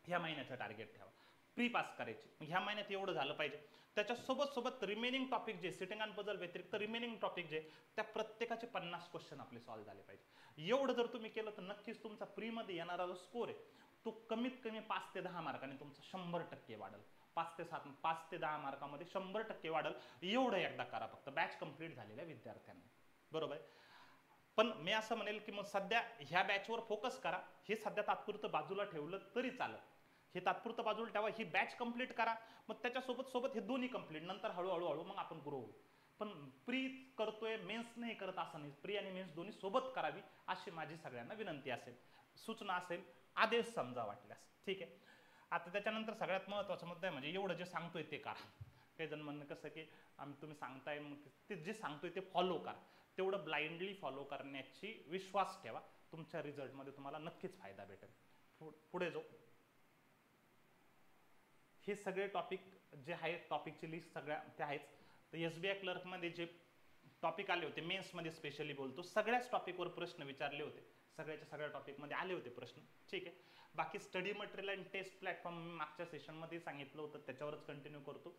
ह्या महिन्याचं टार्गेट ठेवा प्री पास करायची. ह्या महिन्यात एवढं झालं पाहिजे. त्याच्या सोबत रिमेनिंग टॉपिक जे सिटिंग अँड पझल व्यतिरिक्त रिमेनिंग टॉपिक जे त्या प्रत्येकाचे 50 क्वेश्चन आपले सॉल्व्ह झाले पाहिजे. एवढं जर तुम्ही केलं तर नक्कीच तुमचा प्री मध्ये येणारा जो स्कोर आहे तो कमीत कमी 5 ते 10 मार्काने तुमचा 100% वाढेल. 5 ते 10 मार्कामध्ये 100% वाढेल. एवढं एकदा करा फक्त बॅच कंप्लीट झालेल्या विद्यार्थ्यांना, बरोबर. पण मी असं म्हणेल की मग सध्या ह्या बॅचवर फोकस करा. हे सध्या तात्पुरतं बाजूला ठेवलं तरी चालेल. हे तात्पुरतं बाजूला ठेवा, ही बॅच कंप्लीट करा. मग त्याच्या सोबत हे दोन्ही कंप्लीट, नंतर हळूहळू मग आपण ग्रो होऊ. पण प्री करतोय मेन्स नाही करत असं नाही. प्री आणि मेन्स दोन्ही सोबत करावी अशी माझी सगळ्यांना विनंती असेल, सूचना असेल, आदेश समजा वाटल्यास, ठीक आहे. आता त्याच्यानंतर सगळ्यात महत्त्वाचा मुद्दा आहे म्हणजे एवढं जे सांगतोय ते करा. काही जण म्हणणं कसं की तुम्ही सांगताय मग ते जे सांगतोय ते फॉलो करा. तेवढं ब्लाइंडली फॉलो करण्याची विश्वास ठेवा, तुमच्या रिझल्टमध्ये तुम्हाला नक्कीच फायदा भेटेल. पुढे जो हे सगळे टॉपिक जे आहेत, टॉपिकची लिस्ट सगळ्या त्या आहेच. तर SBI क्लर्कमध्ये जे टॉपिक आले होते मेन्समध्ये स्पेशली बोलतो, सगळ्याच टॉपिकवर प्रश्न विचारले होते, सगळ्या टॉपिकमध्ये आले होते प्रश्न, ठीक आहे. बाकी स्टडी मटेरियल आणि टेस्ट प्लॅटफॉर्म मागच्या सेशनमध्ये सांगितलं होतं, त्याच्यावरच कंटिन्यू करतो.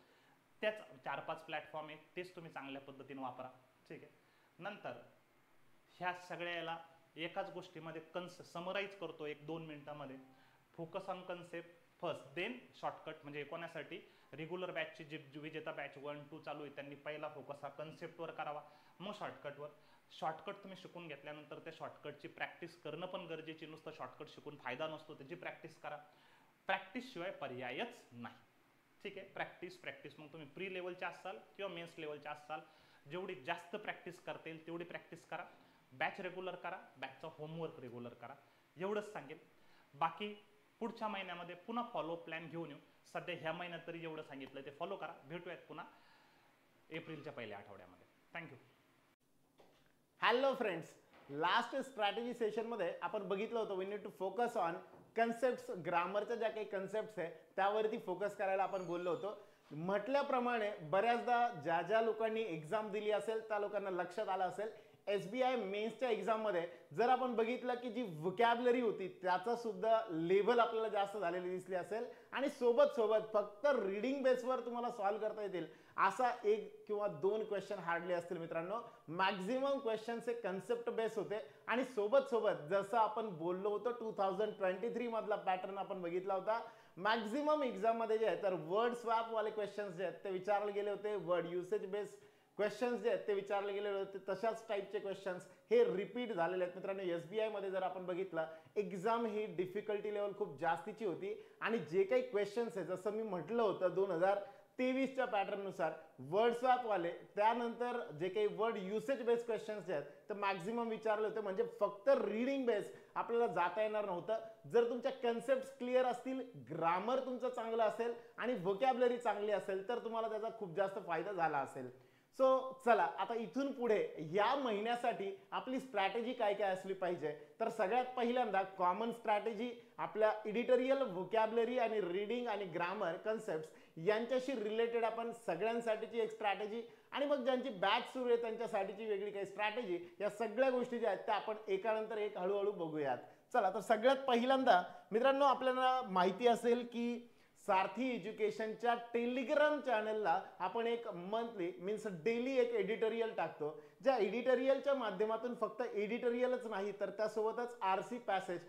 त्याच 4-5 प्लॅटफॉर्म आहेत, तेच तुम्ही चांगल्या पद्धतीने वापरा, ठीक आहे. नंतर ह्या सगळ्याला एकाच गोष्टीमध्ये समराईज करतो 1-2 मिनिटांमध्ये. Focus on concept first, then shortcut. म्हणजे कोणासाठी रेग्युलर बॅचची जी विजेता बॅच 1-2 चालू आहे त्यांनी पहिला फोकस हा कन्सेप्टवर करावा, मग शॉर्टकटवर. शॉर्टकट तुम्ही शिकून घेतल्यानंतर त्या शॉर्टकटची प्रॅक्टिस करणं पण गरजेची. नुसतं शॉर्टकट शिकून फायदा नसतो, त्याची प्रॅक्टिस करा. प्रॅक्टिस शिवाय पर्यायच नाही, ठीक आहे. प्रॅक्टिस मग तुम्ही प्री लेवलचे असाल किंवा मेन्स लेवलचे असाल, जेवढी जास्त प्रॅक्टिस करता येईल तेवढी प्रॅक्टिस करा. बॅच रेग्युलर करा, बॅचचा होमवर्क रेग्युलर करा, एवढंच सांगेल. बाकी पुढच्या महिन्यामध्ये पुन्हा फॉलो प्लॅन घेऊन येऊ. सध्या ह्या महिन्यात तरी एवढं सांगितलं ते फॉलो करा. भेटूयात पुन्हा एप्रिलच्या पहिल्या आठवड्यामध्ये. Thank you. Hello friends, last strategy सेशनमध्ये आपण बघितलं होतं we need to focus on concepts. ग्रामरच्या ज्या काही कन्सेप्ट्स आहे त्यावरती फोकस करायला आपण बोललो होतो. म्हटल्याप्रमाणे बऱ्याचदा ज्या लोकांनी एक्झाम दिली असेल त्या लोकांना लक्षात आलं असेल, SBI मेन्सच्या एक्झाममध्ये जर आपण बघितलं की जी व्होकॅब्युलरी होती त्याचा सुद्धा लेवल आपल्याला जास्त झालेली दिसली असेल. आणि सोबत फक्त रीडिंग बेसवर तुम्हाला सॉल्व्ह करता येतील असा 1 किंवा 2 क्वेश्चन हार्डली असतील मित्रांनो. मॅक्झिमम क्वेश्चन्स हे कन्सेप्ट बेस होते. आणि सोबत जसं आपण बोललो होतो 2023 मधला पॅटर्न आपण बघितला होता. मॅक्झिमम एक्झाममध्ये जे आहे तर वर्ड स्वॅप वाले क्वेश्चन्स जे आहेत ते विचारले गेले होते, वर्ड युसेज बेस क्वेश्चन्स जे आहेत ते विचारले गेले होते. तशाच टाईपचे क्वेश्चन्स हे रिपीट झालेले आहेत मित्रांनो. SBI मध्ये जर आपण बघितलं एक्झाम ही डिफिकल्टी लेवल खूप जास्तीची होती. आणि जे काही क्वेश्चन्स आहे जसं मी म्हटलं होतं 2023च्या पॅटर्ननुसार वर्ड स्वॅप वाले, त्यानंतर जे काही वर्ड युसेज बेस क्वेश्चन्स जे आहेत तर मॅक्झिमम विचारले होते. म्हणजे फक्त रीडिंग बेस आपल्याला जाता येणार नव्हतं. जर तुमच्या कन्सेप्ट क्लिअर असतील, ग्रामर तुमचं चांगलं असेल आणि व्होकॅब्युलरी चांगली असेल तर तुम्हाला त्याचा खूप जास्त फायदा झाला असेल. सो चला आता इथून पुढे या महिन्यासाठी आपली स्ट्रॅटेजी काय काय असली पाहिजे, तर सगळ्यात पहिल्यांदा कॉमन स्ट्रॅटेजी आपल्या एडिटोरियल व्होकॅबलरी आणि रीडिंग आणि ग्रामर कन्सेप्ट यांच्याशी रिलेटेड आपण सगळ्यांसाठीची एक स्ट्रॅटेजी, आणि मग ज्यांची बॅच सुरू आहे त्यांच्यासाठीची वेगळी काही स्ट्रॅटेजी, या सगळ्या गोष्टी ज्या आहेत त्या आपण एकानंतर एक हळूहळू बघूयात. चला तर सगळ्यात पहिल्यांदा मित्रांनो, आपल्याला माहिती असेल की सारथी एज्युकेशनच्या टेलिग्राम चॅनलला आपण एक मंथली मीन्स डेली एक एडिटोरियल टाकतो, ज्या एडिटोरियलच्या माध्यमातून फक्त एडिटोरियलच नाही तर त्यासोबतच आरसी पॅसेज,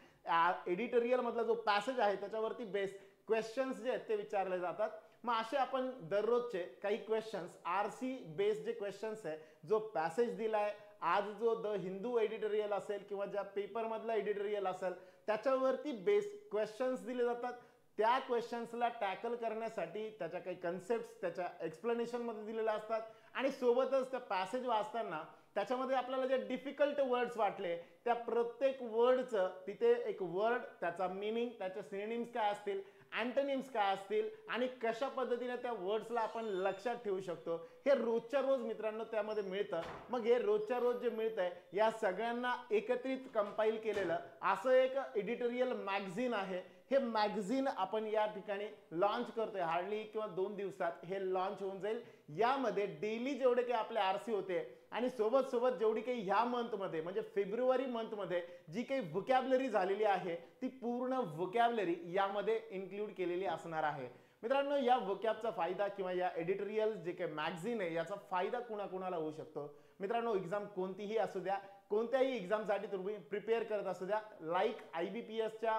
एडिटोरियल मधला जो पॅसेज आहे त्याच्यावरती बेस क्वेश्चन्स जे आहेत ते विचारले जातात. मग असे आपण दररोजचे काही क्वेश्चन्स आरसी बेस्ड जे क्वेश्चन्स आहे, जो पॅसेज दिलाय आज, जो द हिंदू एडिटोरियल असेल किंवा ज्या पेपर मधला एडिटोरियल असेल त्याच्यावरती बेस क्वेश्चन्स दिले जातात. त्या क्वेश्चन्सला टॅकल करण्यासाठी त्याच्या काही कन्सेप्ट त्याच्या एक्सप्लेनेशन मध्ये दिलेल्या असतात, आणि सोबतच त्या पॅसेज वाचताना त्याच्यामध्ये आपल्याला जे डिफिकल्ट वर्ड्स वाटले त्या प्रत्येक वर्डचं तिथे एक वर्ड, त्याचा मीनिंग, त्याचे सिनोनिम्स काय असतील, अँटोनिम्स काय असतील आणि कशा पद्धतीने त्या वर्ड्सला आपण लक्षात ठेवू शकतो, हे रोजच्या रोज मित्रांनो त्यामध्ये मिळतं. मग हे रोजच्या रोज जे मिळतंय या सगळ्यांना एकत्रित कंपाईल केलेलं असं एक एडिटोरियल मॅगझिन आहे. हे मॅगझिन आपण या ठिकाणी लॉन्च करतोय, हार्डली किंवा 2 दिवसात हे लॉन्च होऊन जाईल. यामध्ये डेली जेवढे काही आपले आरसी होते आणि सोबत सोबत जेवढी काही ह्या मंथमध्ये म्हणजे फेब्रुवारी मंथमध्ये जी काही व्होकॅबलरी झालेली आहे ती पूर्ण व्होकॅबलरी यामध्ये इन्क्लूड केलेली असणार आहे. मित्रांनो, या व्होकॅबचा फायदा किंवा या एडिटोरियल जे काही मॅगझिन आहे याचा फायदा कुणाकुणाला होऊ शकतो. मित्रांनो, एक्झाम कोणतीही असू द्या, कोणत्याही एक्झामसाठी तुम्ही प्रिपेअर करत असू द्या, लाईक IBPSच्या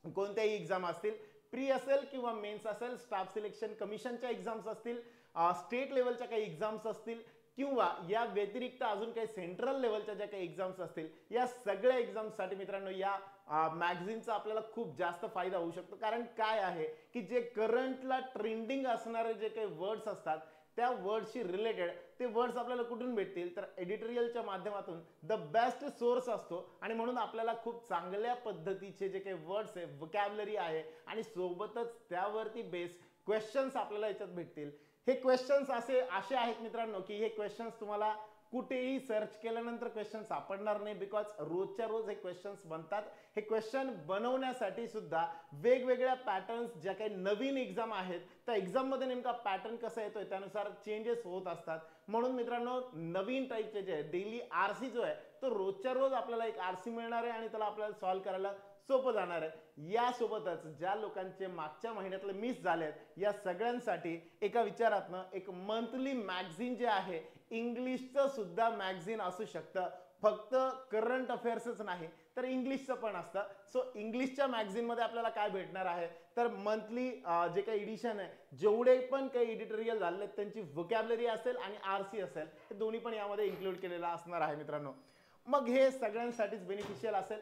कोणत्याही एक्झाम असतील, प्री असेल किंवा मेन्स असेल, स्टाफ सिलेक्शन कमिशनच्या एक्झाम्स असतील, स्टेट लेवलच्या काही एक्झाम्स असतील किंवा या व्यतिरिक्त अजून काही सेंट्रल लेवलच्या ज्या काही एक्झाम्स असतील, या सगळ्या एक्झाम्ससाठी मित्रांनो या मॅगझिनचा आपल्याला खूप जास्त फायदा होऊ शकतो. कारण काय आहे की जे करंटला ट्रेंडिंग असणारे जे काही वर्ड्स असतात त्या वर्ड्सशी रिलेटेड ते वर्ड्स आपल्याला कुठून भेटतील, तर एडिटोरियलच्या माध्यमातून द बेस्ट सोर्स असतो, आणि म्हणून आपल्याला खूप चांगल्या पद्धतीचे जे काही वर्ड्स आहे, व्होकॅबलरी आहे आणि सोबतच त्यावरती बेस क्वेश्चन्स आपल्याला याच्यात भेटतील. हे क्वेश्चन्स असे आहेत मित्रांनो की हे क्वेश्चन्स तुम्हाला कुठेही सर्च केल्यानंतर क्वेश्चन सापडणार नाही, बिकॉज रोजच्या रोज हे क्वेश्चन्स बनतात. हे क्वेश्चन बनवण्यासाठी सुद्धा वेगवेगळ्या पॅटर्न्स ज्या काही नवीन एक्झाम आहेत त्या एक्झाम मध्ये नेमका पॅटर्न कसा येतोय त्यानुसार चेंजेस होत असतात. म्हणून मित्रांनो, नवीन टाईपचे जे डेली आरसी जो आहे तो रोजच्या रोज आपल्याला एक आरसी मिळणार आहे आणि त्याला आपल्याला सॉल्व्ह करायला सोपं जाणार आहे. यासोबतच ज्या लोकांचे मागच्या महिन्यातले मिस झालेत या सगळ्यांसाठी एका विचारातनं एक मंथली मॅगझिन जे आहे, इंग्लिशचं सुद्धा मॅगझिन असू शकतं. फक्त करंट अफेअर्सच नाही तर इंग्लिशचं पण असतं. सो इंग्लिशच्या मॅगझिन मध्ये आपल्याला काय भेटणार आहे, तर मंथली जे काही एडिशन आहे, जेवढे पण काही एडिटोरियल झाले त्यांची व्होकॅबलरी असेल आणि आरसी असेल, हे दोन्ही पण यामध्ये इन्क्लूड केलेलं असणार आहे मित्रांनो. मग हे सगळ्यांसाठीच बेनिफिशियल असेल.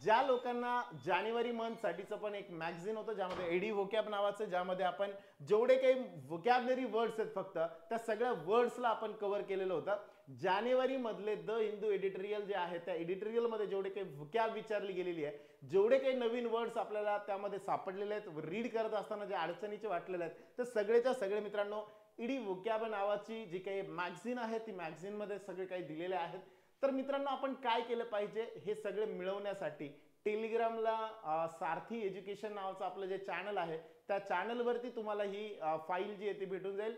ज्या लोकांना जानेवारी मंथ साठीचं पण एक मॅगझिन होतं ज्यामध्ये एडी व्होकॅब नावाचं, ज्यामध्ये आपण जेवढे काही व्होकॅबलरी वर्ड्स आहेत फक्त त्या सगळ्या वर्ड्सला आपण कव्हर केलेलं होतं. जानेवारी मधले द हिंदू एडिटोरियल जे आहे त्या एडिटोरियल मध्ये जेवढे काही व्होकॅब विचारली गेलेली आहे, जेवढे काही नवीन वर्ड्स आपल्याला त्यामध्ये सापडलेले आहेत, रीड करत असताना जे अडचणीचे वाटलेले आहेत, ते सगळेच्या सगळे मित्रांनो इडी व्होकॅब नावाची जी काही मॅगझिन आहे ती मॅगझिन मध्ये सगळे काही दिलेले आहेत. तर मित्रांनो, आपण काय केलं पाहिजे हे सगळे मिळवण्यासाठी टेलिग्रामला सारथी एज्युकेशन नावाचं आपलं जे चॅनल आहे त्या चॅनलवरती तुम्हाला ही फाईल जी आहे ती भेटून जाईल.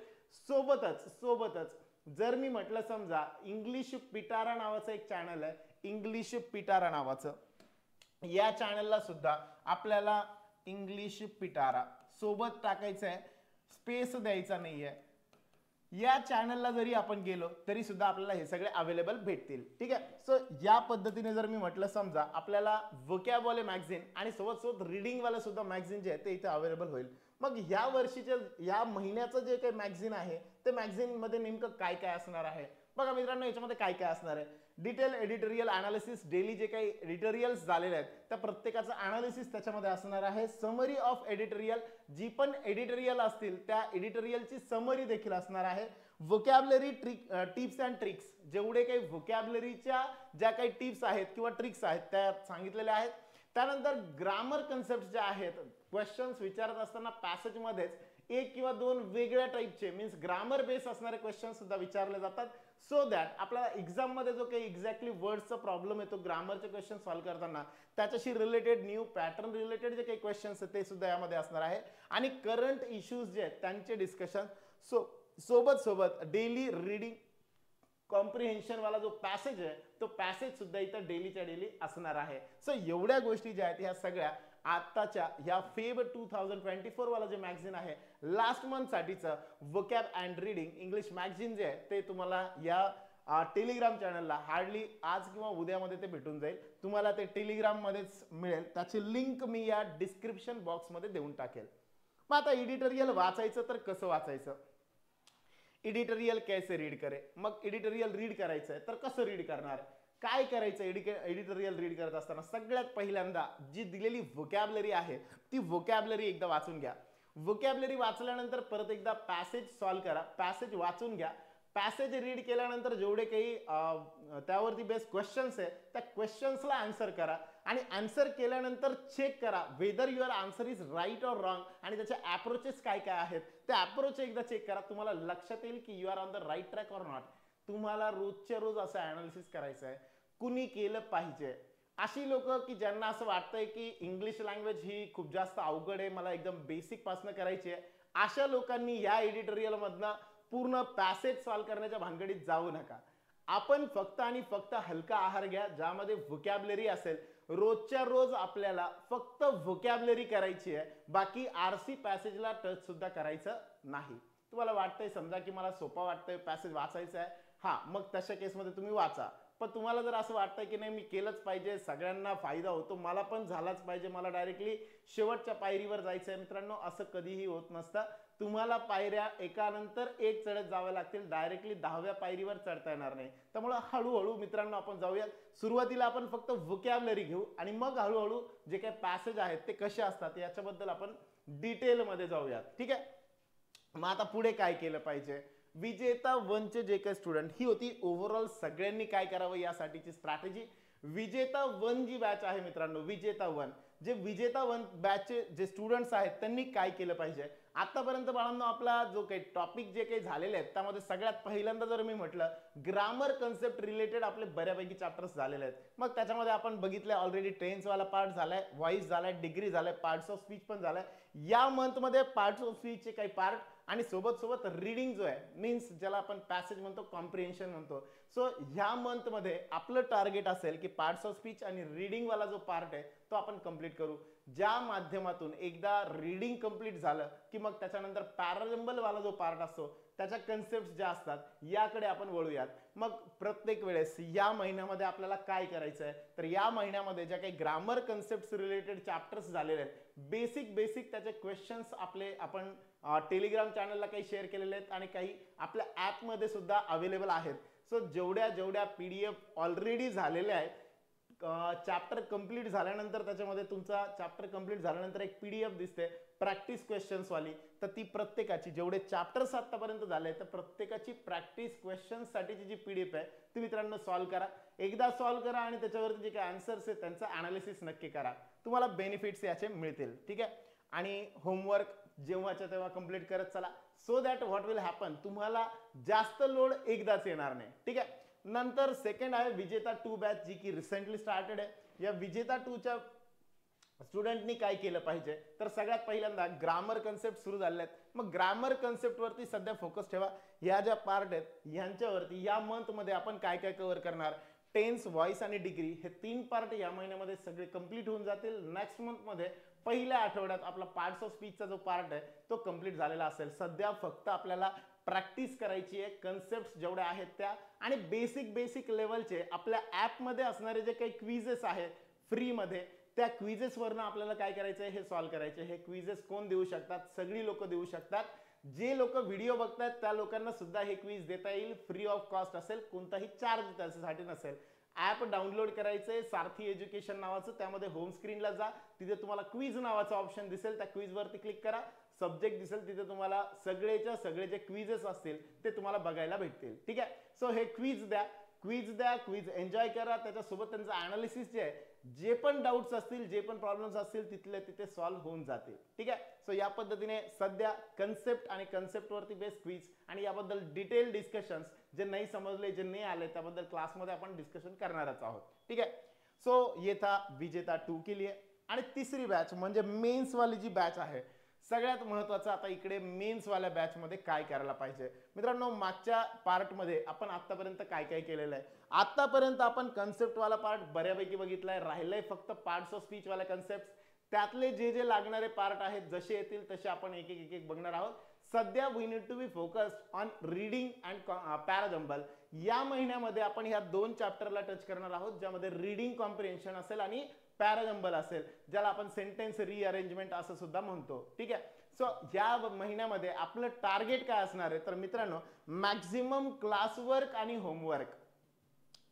सोबतच जर मी म्हटलं समजा इंग्लिश पिटारा नावाचं एक चॅनल आहे, इंग्लिश पिटारा नावाचं, या चॅनलला सुद्धा आपल्याला इंग्लिश पिटारा सोबत टाकायचं आहे, स्पेस द्यायचा नाहीये. या चॅनलला जरी आपण गेलो तरी सुद्धा आपल्याला हे सगळे अवेलेबल भेटतील. ठीक आहे. सो या पद्धतीने जर मी म्हटलं समजा आपल्याला व्होकॅब वाले मॅगझिन आणि सोबत रीडिंग वाला सुद्धा मॅगझिन जे आहे ते इथे अवेलेबल होईल. मग या वर्षीच्या या महिन्याचं जे काही मॅगझिन आहे ते मॅगझिन मध्ये नेमकं काय काय असणार आहे बघा मित्रांनो. याच्यामध्ये काय काय असणार आहे, डिटेल एडिटोरियल अनालिसिस, डेली जे काही एडिटोरियल्स झालेले आहेत त्या प्रत्येकाचं अनालिसिस त्याच्यामध्ये असणार आहे. समरी ऑफ एडिटोरियल, जी पण एडिटोरियल असतील त्या एडिटोरियलची समरी देखील असणार आहे. व्होकॅबलरी टिप्स अँड ट्रिक्स, जेवढे काही व्होकॅबलरीच्या ज्या काही टिप्स आहेत किंवा ट्रिक्स आहेत त्या सांगितलेल्या आहेत. त्यानंतर ग्रामर कन्सेप्ट ज्या आहेत, क्वेश्चन्स विचारत असताना पॅसेजमध्येच एक किंवा दोन वेगळ्या टाईपचे मीन्स ग्रामर बेस असणारे क्वेश्चन सुद्धा विचारले जातात, सो दॅट आपल्याला एक्झाम मध्ये जो काही एक्झॅक्टली वर्डचा प्रॉब्लेम येतो ग्रामरचे क्वेश्चन सॉल्व्ह करताना त्याच्याशी रिलेटेड न्यू पॅटर्न रिलेटेड जे काही क्वेश्चन्स आहेत ते सुद्धा यामध्ये असणार आहे आणि करंट इश्यूज जे आहेत त्यांचे डिस्कशन सोबत सोबत डेली रीडिंग कॉम्प्रिहेन्शन वाला जो पॅसेज आहे तो पॅसेज सुद्धा इथं डेलीच्या डेली असणार आहे. सो एवढ्या गोष्टी ज्या आहेत ह्या सगळ्या आताच्या या फेब 2024 वाला जे मॅगझिन आहे लास्ट मंथ साठीचं vocab and reading English magazine जे आहे ते तुम्हाला या टेलिग्राम चॅनलला हार्डली आज किंवा उद्यामध्ये ते भेटून जाईल. तुम्हाला ते टेलिग्राम मध्येच मिळेल, त्याची लिंक मी या डिस्क्रिप्शन बॉक्स मध्ये देऊन टाकेल. मग आता एडिटोरियल वाचायचं तर कसं वाचायचं, एडिटोरियल कैसे रीड करे, मग एडिटोरियल रीड करायचं आहे तर कसं रीड करणार, काय करायचं एडिटोरियल रीड करत असताना सगळ्यात पहिल्यांदा जी दिलेली व्होकॅबलरी आहे ती व्होकॅबलरी एकदा वाचून घ्या. व्होकॅबलरी वाचल्यानंतर परत एकदा पॅसेज सॉल्व्ह करा, पॅसेज वाचून घ्या. पॅसेज रीड केल्यानंतर जेवढे काही त्यावरती बेस्ड क्वेश्चन्स आहे त्या क्वेश्चन्सला आन्सर करा आणि आन्सर केल्यानंतर चेक करा whether your answer is right or wrong आणि त्याचे अप्रोचेस काय काय आहेत ते अप्रोच एकदा चेक करा. तुम्हाला लक्षात येईल की you are on the right track or not. तुम्हाला रोजच्या रोज असं अनालिसिस करायचं आहे, कुणी केलं पाहिजे. अशी लोक की ज्यांना असं वाटतंय की इंग्लिश लँग्वेज ही खूप जास्त अवघड आहे, मला एकदम बेसिक पासून करायची आहे, अशा लोकांनी या एडिटोरियल मधनं पूर्ण पॅसेज सॉल्व्ह करण्याच्या भानगडीत जाऊ नका. आपण फक्त आणि फक्त हलका आहार घ्या ज्यामध्ये व्होकॅबलरी असेल. रोजच्या रोज आपल्याला फक्त व्होकॅबलरी करायची आहे, बाकी आरसी पॅसेजला टच सुद्धा करायचं नाही. तुम्हाला वाटतंय समजा की मला सोपा वाटतंय पॅसेज वाचायचा आहे, हा मग तशा केसमध्ये तुम्ही वाचा. पण तुम्हाला जर असं वाटतंय की नाही मी केलंच पाहिजे, सगळ्यांना फायदा होतो, मला पण झालाच पाहिजे, मला डायरेक्टली शेवटच्या पायरीवर जायचं आहे, मित्रांनो असं कधीही होत नसतं. तुम्हाला पायऱ्या एकानंतर एक चढत जाव्या लागतील, डायरेक्टली 10व्या पायरीवर चढता येणार नाही. त्यामुळे हळूहळू मित्रांनो आपण जाऊया. सुरुवातीला आपण फक्त व्होकॅबलरी घेऊ आणि मग हळूहळू जे काही पॅसेज आहेत ते कसे असतात याच्याबद्दल आपण डिटेलमध्ये जाऊयात. ठीक आहे. मग आता पुढे काय केलं पाहिजे. विजेता वनचे जे काही स्टुडंट, ही होती ओव्हरऑल सगळ्यांनी काय करावं यासाठीची स्ट्रॅटेजी. विजेता वन जी बॅच आहे मित्रांनो, विजेता वन, जे विजेता वन बॅचचे जे स्टुडंट्स आहेत त्यांनी काय केलं पाहिजे. आतापर्यंत बाळांनो आपला जो काही टॉपिक जे काही झालेले आहेत त्यामध्ये सगळ्यात पहिल्यांदा जर मी म्हटलं ग्रामर कन्सेप्ट रिलेटेड आपले बऱ्यापैकी चॅप्टर्स झालेले आहेत. मग त्याच्यामध्ये आपण बघितलंय ऑलरेडी टेन्स वाला पार्ट झालाय, व्हॉइस झालाय, डिग्री झालाय, पार्ट्स ऑफ स्पीच पण झालाय. या मंथ मध्ये पार्ट्स ऑफ स्पीचचे काही पार्ट आणि सोबत सोबत रीडिंग जो आहे मीन्स ज्याला आपण पॅसेज म्हणतो, कॉम्प्रिहेन्शन म्हणतो. सो ह्या मंथ मध्ये आपलं टार्गेट असेल की पार्ट्स ऑफ स्पीच आणि रीडिंग वाला जो पार्ट आहे तो आपण कंप्लीट करू. ज्या माध्यमातून एकदा रीडिंग कंप्लीट झालं की मग त्याच्यानंतर पॅरालेंबल वाला जो पार्ट असतो त्याच्या कन्सेप्ट ज्या असतात याकडे आपण वळूयात. मग प्रत्येक वेळेस या महिन्यामध्ये आपल्याला काय करायचं आहे तर या महिन्यामध्ये ज्या काही ग्रामर कन्सेप्ट रिलेटेड चॅप्टर्स झालेले आहेत, बेसिक त्याचे क्वेश्चन्स आपले आपण टेलिग्राम चॅनलला काही शेअर केलेले आहेत आणि काही आपल्या ॲपमध्ये सुद्धा अवेलेबल आहेत. सो जेवढ्या PDF ऑलरेडी झालेल्या आहेत, चॅप्टर कंप्लीट झाल्यानंतर त्याच्यामध्ये तुमचा चॅप्टर कंप्लीट झाल्यानंतर एक PDF दिसते प्रॅक्टिस क्वेश्चन्स वाली, तर ती प्रत्येकाची जेवढे चॅप्टर्स आतापर्यंत झाले तर प्रत्येकाची प्रॅक्टिस क्वेश्चन्स साठीची जी PDF आहे ती मित्रांनो सॉल्व्ह करा. एकदा सॉल्व्ह करा आणि त्याच्यावरती जे काही आन्सर्स आहेत त्यांचं अनालिसिस नक्की करा, तुम्हाला बेनिफिट्स याचे मिळतील. ठीक आहे. आणि होमवर्क जेव्हाच्या तेव्हा कंप्लीट करत चला, so that what will happen, तुम्हाला जास्त लोड एकदाच येणार नाही. ठीक आहे. नंतर सेकंड आहे विजेता 2 बॅच जी की रिसेंटली स्टार्टेड आहे. या विजेता 2च्या स्टुडंटनी काय केलं पाहिजे तर सगळ्यात पहिल्यांदा ग्रामर कन्सेप्ट सुरू झाले आहेत. मग ग्रामर कन्सेप्ट वरती सध्या फोकस ठेवा. या ज्या पार्ट आहेत यांच्यावरती या मंथ मध्ये आपण काय काय कव्हर करणार, टेन्स, व्हॉइस आणि डिग्री हे 3 पार्ट या महिन्यामध्ये सगळे कंप्लीट होऊन जातील. नेक्स्ट मंथ मध्ये पहिल्या आठवड्यात आपला पार्ट्स ऑफ स्पीचचा जो पार्ट आहे तो कंप्लीट झालेला असेल. सध्या फक्त आपल्याला प्रॅक्टिस करायची आहे, कन्सेप्ट जेवढ्या आहेत त्या आणि बेसिक लेवलचे आपल्या ॲपमध्ये असणारे जे काही क्विजेस आहेत फ्रीमध्ये त्या क्विजेस वरनं आपल्याला काय करायचं आहे हे सॉल्व्ह करायचे. हे क्विजेस कोण देऊ शकतात, सगळी लोक देऊ शकतात. जे लोक व्हिडिओ बघतात त्या लोकांना सुद्धा हे क्विज देता येईल, फ्री ऑफ कॉस्ट असेल, कोणताही चार्ज त्याच्यासाठी नसेल. ॲप डाउनलोड करायचंय सारथी एज्युकेशन नावाचं, त्यामध्ये होम स्क्रीनला जा, तिथे तुम्हाला क्विज नावाचा ऑप्शन दिसेल, त्या क्विज वरती क्लिक करा, सब्जेक्ट दिसेल, तिथे तुम्हाला सगळे जे क्विजेस असतील ते तुम्हाला बघायला भेटतील. ठीक आहे. सो हे क्विज द्या, क्विज द्या, क्विज एन्जॉय करा, त्याच्यासोबत त्यांचं अनालिसिस जे आहे, जे पण डाऊट्स असतील, जे पण प्रॉब्लेम्स असतील तिथले तिथे सॉल्व्ह होऊन जातील. ठीक आहे. सो या पद्धतीने सध्या कन्सेप्ट आणि कन्सेप्टवरती बेस्ड क्विज आणि याबद्दल डिटेल डिस्कशन्स, जे नाही समजले, जे नाही आले त्याबद्दल क्लासमध्ये आपण डिस्कशन करणारच आहोत. ठीक आहे. सो ये था विजेता 2 के लिए. आणि तिसरी बॅच म्हणजे मेन्स वाली जी बॅच आहे, सगळ्यात महत्त्वाचं आता इकडे मेन्स वाल्या बॅच मध्ये काय करायला पाहिजे. मित्रांनो, मागच्या पार्ट मध्ये आपण आतापर्यंत काय काय केलेलं आहे. आतापर्यंत आपण कन्सेप्ट वाला पार्ट बऱ्यापैकी बघितलाय, राहिलंय फक्त पार्ट्स ऑफ स्पीच वाला कन्सेप्ट. त्यातले जे जे लागणारे पार्ट आहेत, जसे येतील तसे आपण एक एक बघणार आहोत. सध्या we need to be focused on reading and parajumble. या महिन्यामध्ये आपण ह्या 2 चॅप्टरला टच करणार आहोत, ज्यामध्ये रीडिंग कॉम्प्रिहेन्शन असेल आणि पॅराजंबल असेल, ज्याला आपण सेंटेन्स रिअरेंजमेंट असं सुद्धा म्हणतो. ठीक आहे. सो या महिन्यामध्ये आपलं टार्गेट काय असणार आहे, तर मित्रांनो, मॅक्झिमम क्लासवर्क आणि होमवर्क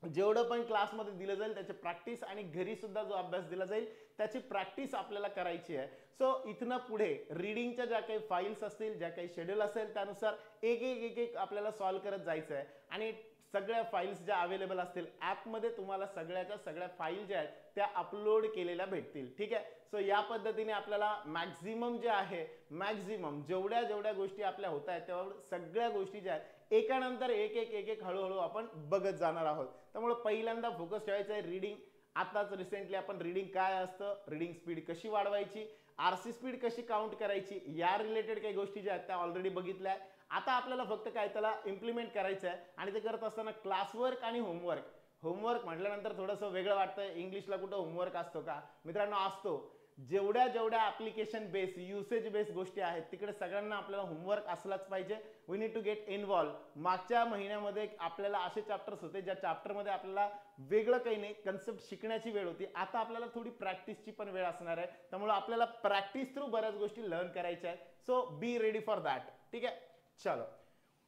जेवढं पण क्लासमध्ये दिलं जाईल त्याची प्रॅक्टिस, आणि घरी सुद्धा जो अभ्यास दिला जाईल त्याची प्रॅक्टिस आपल्याला करायची आहे. सो इथनं पुढे रीडिंगच्या ज्या काही फाईल्स असतील, ज्या काही शेड्यूल असेल, त्यानुसार एक एक आपल्याला सॉल्व्ह करत जायचं आहे. आणि सगळ्या फाईल्स ज्या अवेलेबल असतील ॲपमध्ये, तुम्हाला सगळ्याच्या सगळ्या फाईल ज्या आहेत त्या अपलोड केलेल्या भेटतील. ठीक आहे. सो या पद्धतीने आपल्याला मॅक्झिमम जे आहे, मॅक्झिमम जेवढ्या गोष्टी आपल्या होत आहेत तेवढ्या सगळ्या गोष्टी ज्या आहेत एकानंतर एक हळूहळू आपण बघत जाणार आहोत. त्यामुळे पहिल्यांदा फोकस ठेवायचा आहे रीडिंग. आताच रिसेंटली आपण रीडिंग काय असतं, रीडिंग स्पीड कशी वाढवायची, आरसी स्पीड कशी काउंट करायची, या रिलेटेड काही गोष्टी ज्या आहेत त्या ऑलरेडी बघितल्या आहे. आता आपल्याला फक्त काय त्याला इम्प्लिमेंट करायचं आहे. आणि ते करत असताना क्लासवर्क आणि होमवर्क म्हटल्यानंतर थोडंसं वेगळं वाटतं. इंग्लिशला कुठं होमवर्क असतो का? मित्रांनो, असतो. जेवढ्या ऍप्लिकेशन बेस, युसेज बेस गोष्टी आहेत तिकडे सगळ्यांना आपल्याला होमवर्क असलाच पाहिजे. We need to get involve. मागच्या महिन्यामध्ये आपल्याला असे चॅप्टर्स होते ज्या चॅप्टरमध्ये आपल्याला वेगळं काही नाही, कन्सेप्ट शिकण्याची वेळ होती. आता आपल्याला थोडी प्रॅक्टिसची पण वेळ असणार आहे. त्यामुळे आपल्याला प्रॅक्टिस थ्रू बऱ्याच गोष्टी लर्न करायच्या आहेत. So be ready for that. ठीक आहे. चलो.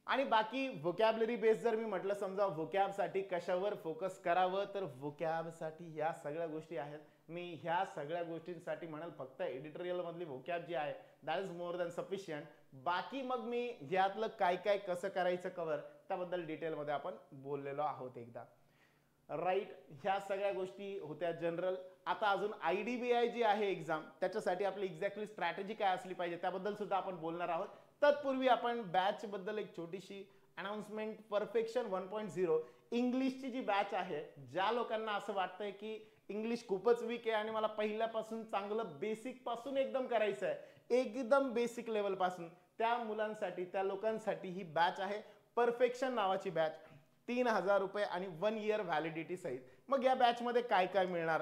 आणि बाकी व्होकॅबलरी बेस जर मी म्हटलं, समजा व्होकॅब साठी कशावर फोकस करावं, तर व्होकॅब साठी ह्या सगळ्या गोष्टी आहेत. मी ह्या सगळ्या गोष्टींसाठी म्हणाल फक्त एडिटोरियल मधली व्होकॅब जी आहे that is more than sufficient. बाकी मग मी ह्यातलं काय कसं करायचं कव्हर त्याबद्दल डिटेलमध्ये आपण बोललेलो आहोत एकदा. राईट. ह्या सगळ्या गोष्टी होत्या जनरल. आता अजून IDBI जी आहे एक्झाम, त्याच्यासाठी आपली एक्झॅक्टली स्ट्रॅटेजी काय असली पाहिजे त्याबद्दल सुद्धा आपण बोलणार आहोत. तत्पूर्वी आपण बॅच बद्दल एक छोटीशी अनाउन्समेंट. परफेक्शन 1.0 इंग्लिशची जी बॅच आहे, ज्या लोकांना असं वाटतंय की इंग्लिश खूपच वीक आहे आणि मला पहिल्यापासून चांगलं बेसिक पासून एकदम करायचं आहे, एकदम बेसिक लेवल पासून, त्या मुलांसाठी, त्या लोकांसाठी ही बॅच आहे परफेक्शन नावाची बॅच. 3000 रुपये आणि 1 इयर व्हॅलिडिटी सहित. मग या बॅच मध्ये काय काय मिळणार?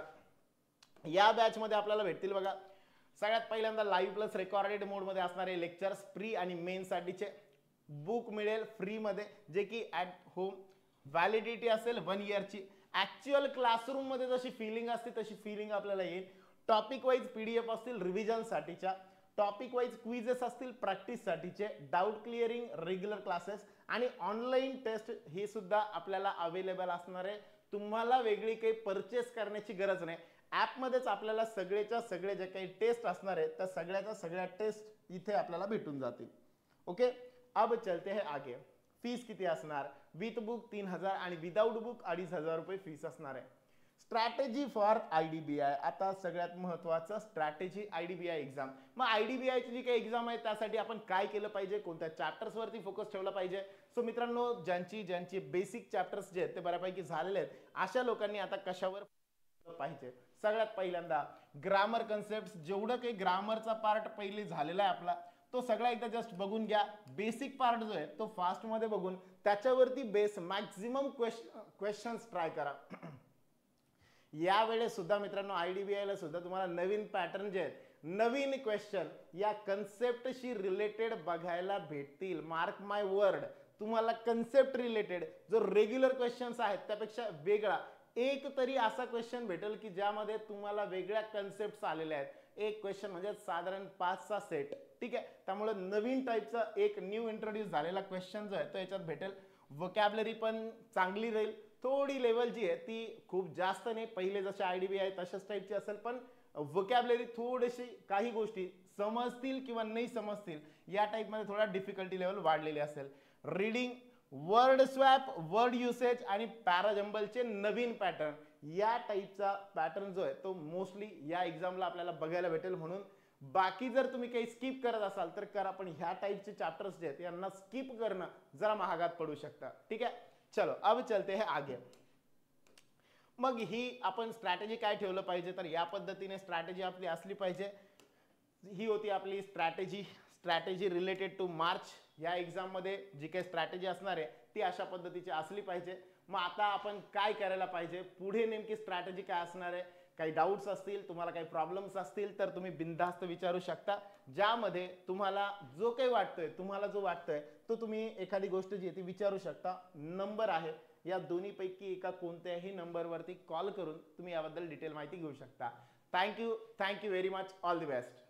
या बॅच मध्ये आपल्याला भेटतील बघा, सगळ्यात पहिल्यांदा लाईव्ह प्लस रेकॉर्डेड मोड मध्ये असणारे लेक्चर्स प्री आणि मेन साठीचे. बुक मिळेल फ्री मध्ये, जे की ऍट होम. व्हॅलिडिटी असेल 1 इयरची. ऍक्च्युअल क्लासरूम मध्ये जशी फिलिंग असते तशी फिलिंग आपल्याला येईल. टॉपिक वाईज PDF असतील रिव्हिजन साठीच्या. टॉपिक वाईज क्विजेस असतील प्रॅक्टिस साठीचे. डाऊट क्लिअरिंग रेग्युलर क्लासेस आणि ऑनलाईन टेस्ट हे सुद्धा आपल्याला अवेलेबल असणार आहे. तुम्हाला वेगळी काही परचेस करण्याची गरज नाही. ॲपमध्येच आपल्याला सगळेच्या सगळे जे काही टेस्ट असणार आहेत त्या सगळ्याच्या सगळ्या टेस्ट इथे आपल्याला भेटून जातील. ओके. अब चलते हैं आगे. फीस किती असणार? विथ बुक 3000 आणि विदाउट बुक 2500 रुपये फीस असणार आहे. Strategy for IDBI. आता सगळ्यात महत्वाचं स्ट्रॅटेजी IDBI एक्झाम. मग IDBI ची जी काही एक्झाम आहे त्यासाठी आपण काय केलं पाहिजे, कोणत्या चॅप्टर्स वरती फोकस ठेवला पाहिजे. सो मित्रांनो, ज्यांची बेसिक चॅप्टर्स जे आहेत ते बऱ्यापैकी झालेले आहेत, अशा लोकांनी आता कशावर पाहिजे? सगळ्यात पहिल्यांदा ग्रामर कन्सेप्ट. जेवढं काही ग्रामरचा पार्ट पहिले झालेला आहे आपला, तो सगळा एकदा जस्ट बघून घ्या. बेसिक पार्ट जो आहे तो फास्ट मध्ये बघून त्याच्यावरती बेस मॅक्झिमम क्वेश्चन्स ट्राय करा. यावेळेस सुद्धा मित्रांनो IDBI ला सुद्धा तुम्हाला नवीन पॅटर्न जे आहेत, नवीन क्वेश्चन या कन्सेप्टशी रिलेटेड बघायला भेटतील. मार्क माय वर्ड. तुम्हाला कन्सेप्ट रिलेटेड जो रेग्युलर क्वेश्चन्स आहेत त्यापेक्षा वेगळा एक तरी असा क्वेश्चन भेटेल की ज्यामध्ये तुम्हाला वेगळ्या कन्सेप्ट्स आलेल्या आहेत. एक क्वेश्चन म्हणजे साधारण 5चा सेट. ठीक आहे. त्यामुळे नवीन टाईपचा एक न्यू इंट्रोड्यूस झालेला क्वेश्चन जो आहे तो याच्यात भेटेल. व्होकॅबलरी पण चांगली राहील. थोडी लेवल जी आहे ती खूप जास्त नाही, पहिले जसे IDBI तशाच टाईपची असेल, पण व्होकॅबलरी थोडीशी काही गोष्टी समजतील किंवा नाही समजतील या टाईपमध्ये थोडा डिफिकल्टी लेवल वाढलेली असेल. Reading word swap, word usage आणि पॅराजंबलचे नवीन पॅटर्न, या टाईपचा पॅटर्न जो आहे तो मोस्टली या एक्झामला आपल्याला बघायला भेटेल. म्हणून बाकी जर तुम्ही काही स्किप करत असाल तर करा, पण ह्या टाईपचे चॅप्टर्स जे आहेत यांना स्किप करणं जरा महागात पडू शकतं. ठीक आहे, चलो अब चलते हैं आगे. मग ही आपण स्ट्रॅटेजी काय ठेवलं पाहिजे, तर या पद्धतीने स्ट्रॅटेजी आपली असली पाहिजे. ही होती आपली स्ट्रॅटेजी रिलेटेड टू मार्च. या एक्झाम मध्ये जी काही स्ट्रॅटेजी असणार आहे ती अशा पद्धतीची असली पाहिजे. मग आता आपण काय करायला पाहिजे, पुढे नेमकी स्ट्रॅटेजी काय असणार आहे, काही डाऊट्स असतील, तुम्हाला काही प्रॉब्लेम्स असतील तर तुम्ही बिनधास्त विचारू शकता. ज्यामध्ये तुम्हाला जो काही वाटतोय, तुम्हाला जो वाटतोय तो तुम्ही एखादी गोष्ट जी आहे ती विचारू शकता. नंबर आहे, या दोन्हीपैकी एका कोणत्याही नंबरवरती कॉल करून तुम्ही याबद्दल डिटेल माहिती घेऊ शकता. Thank you very much. All the best.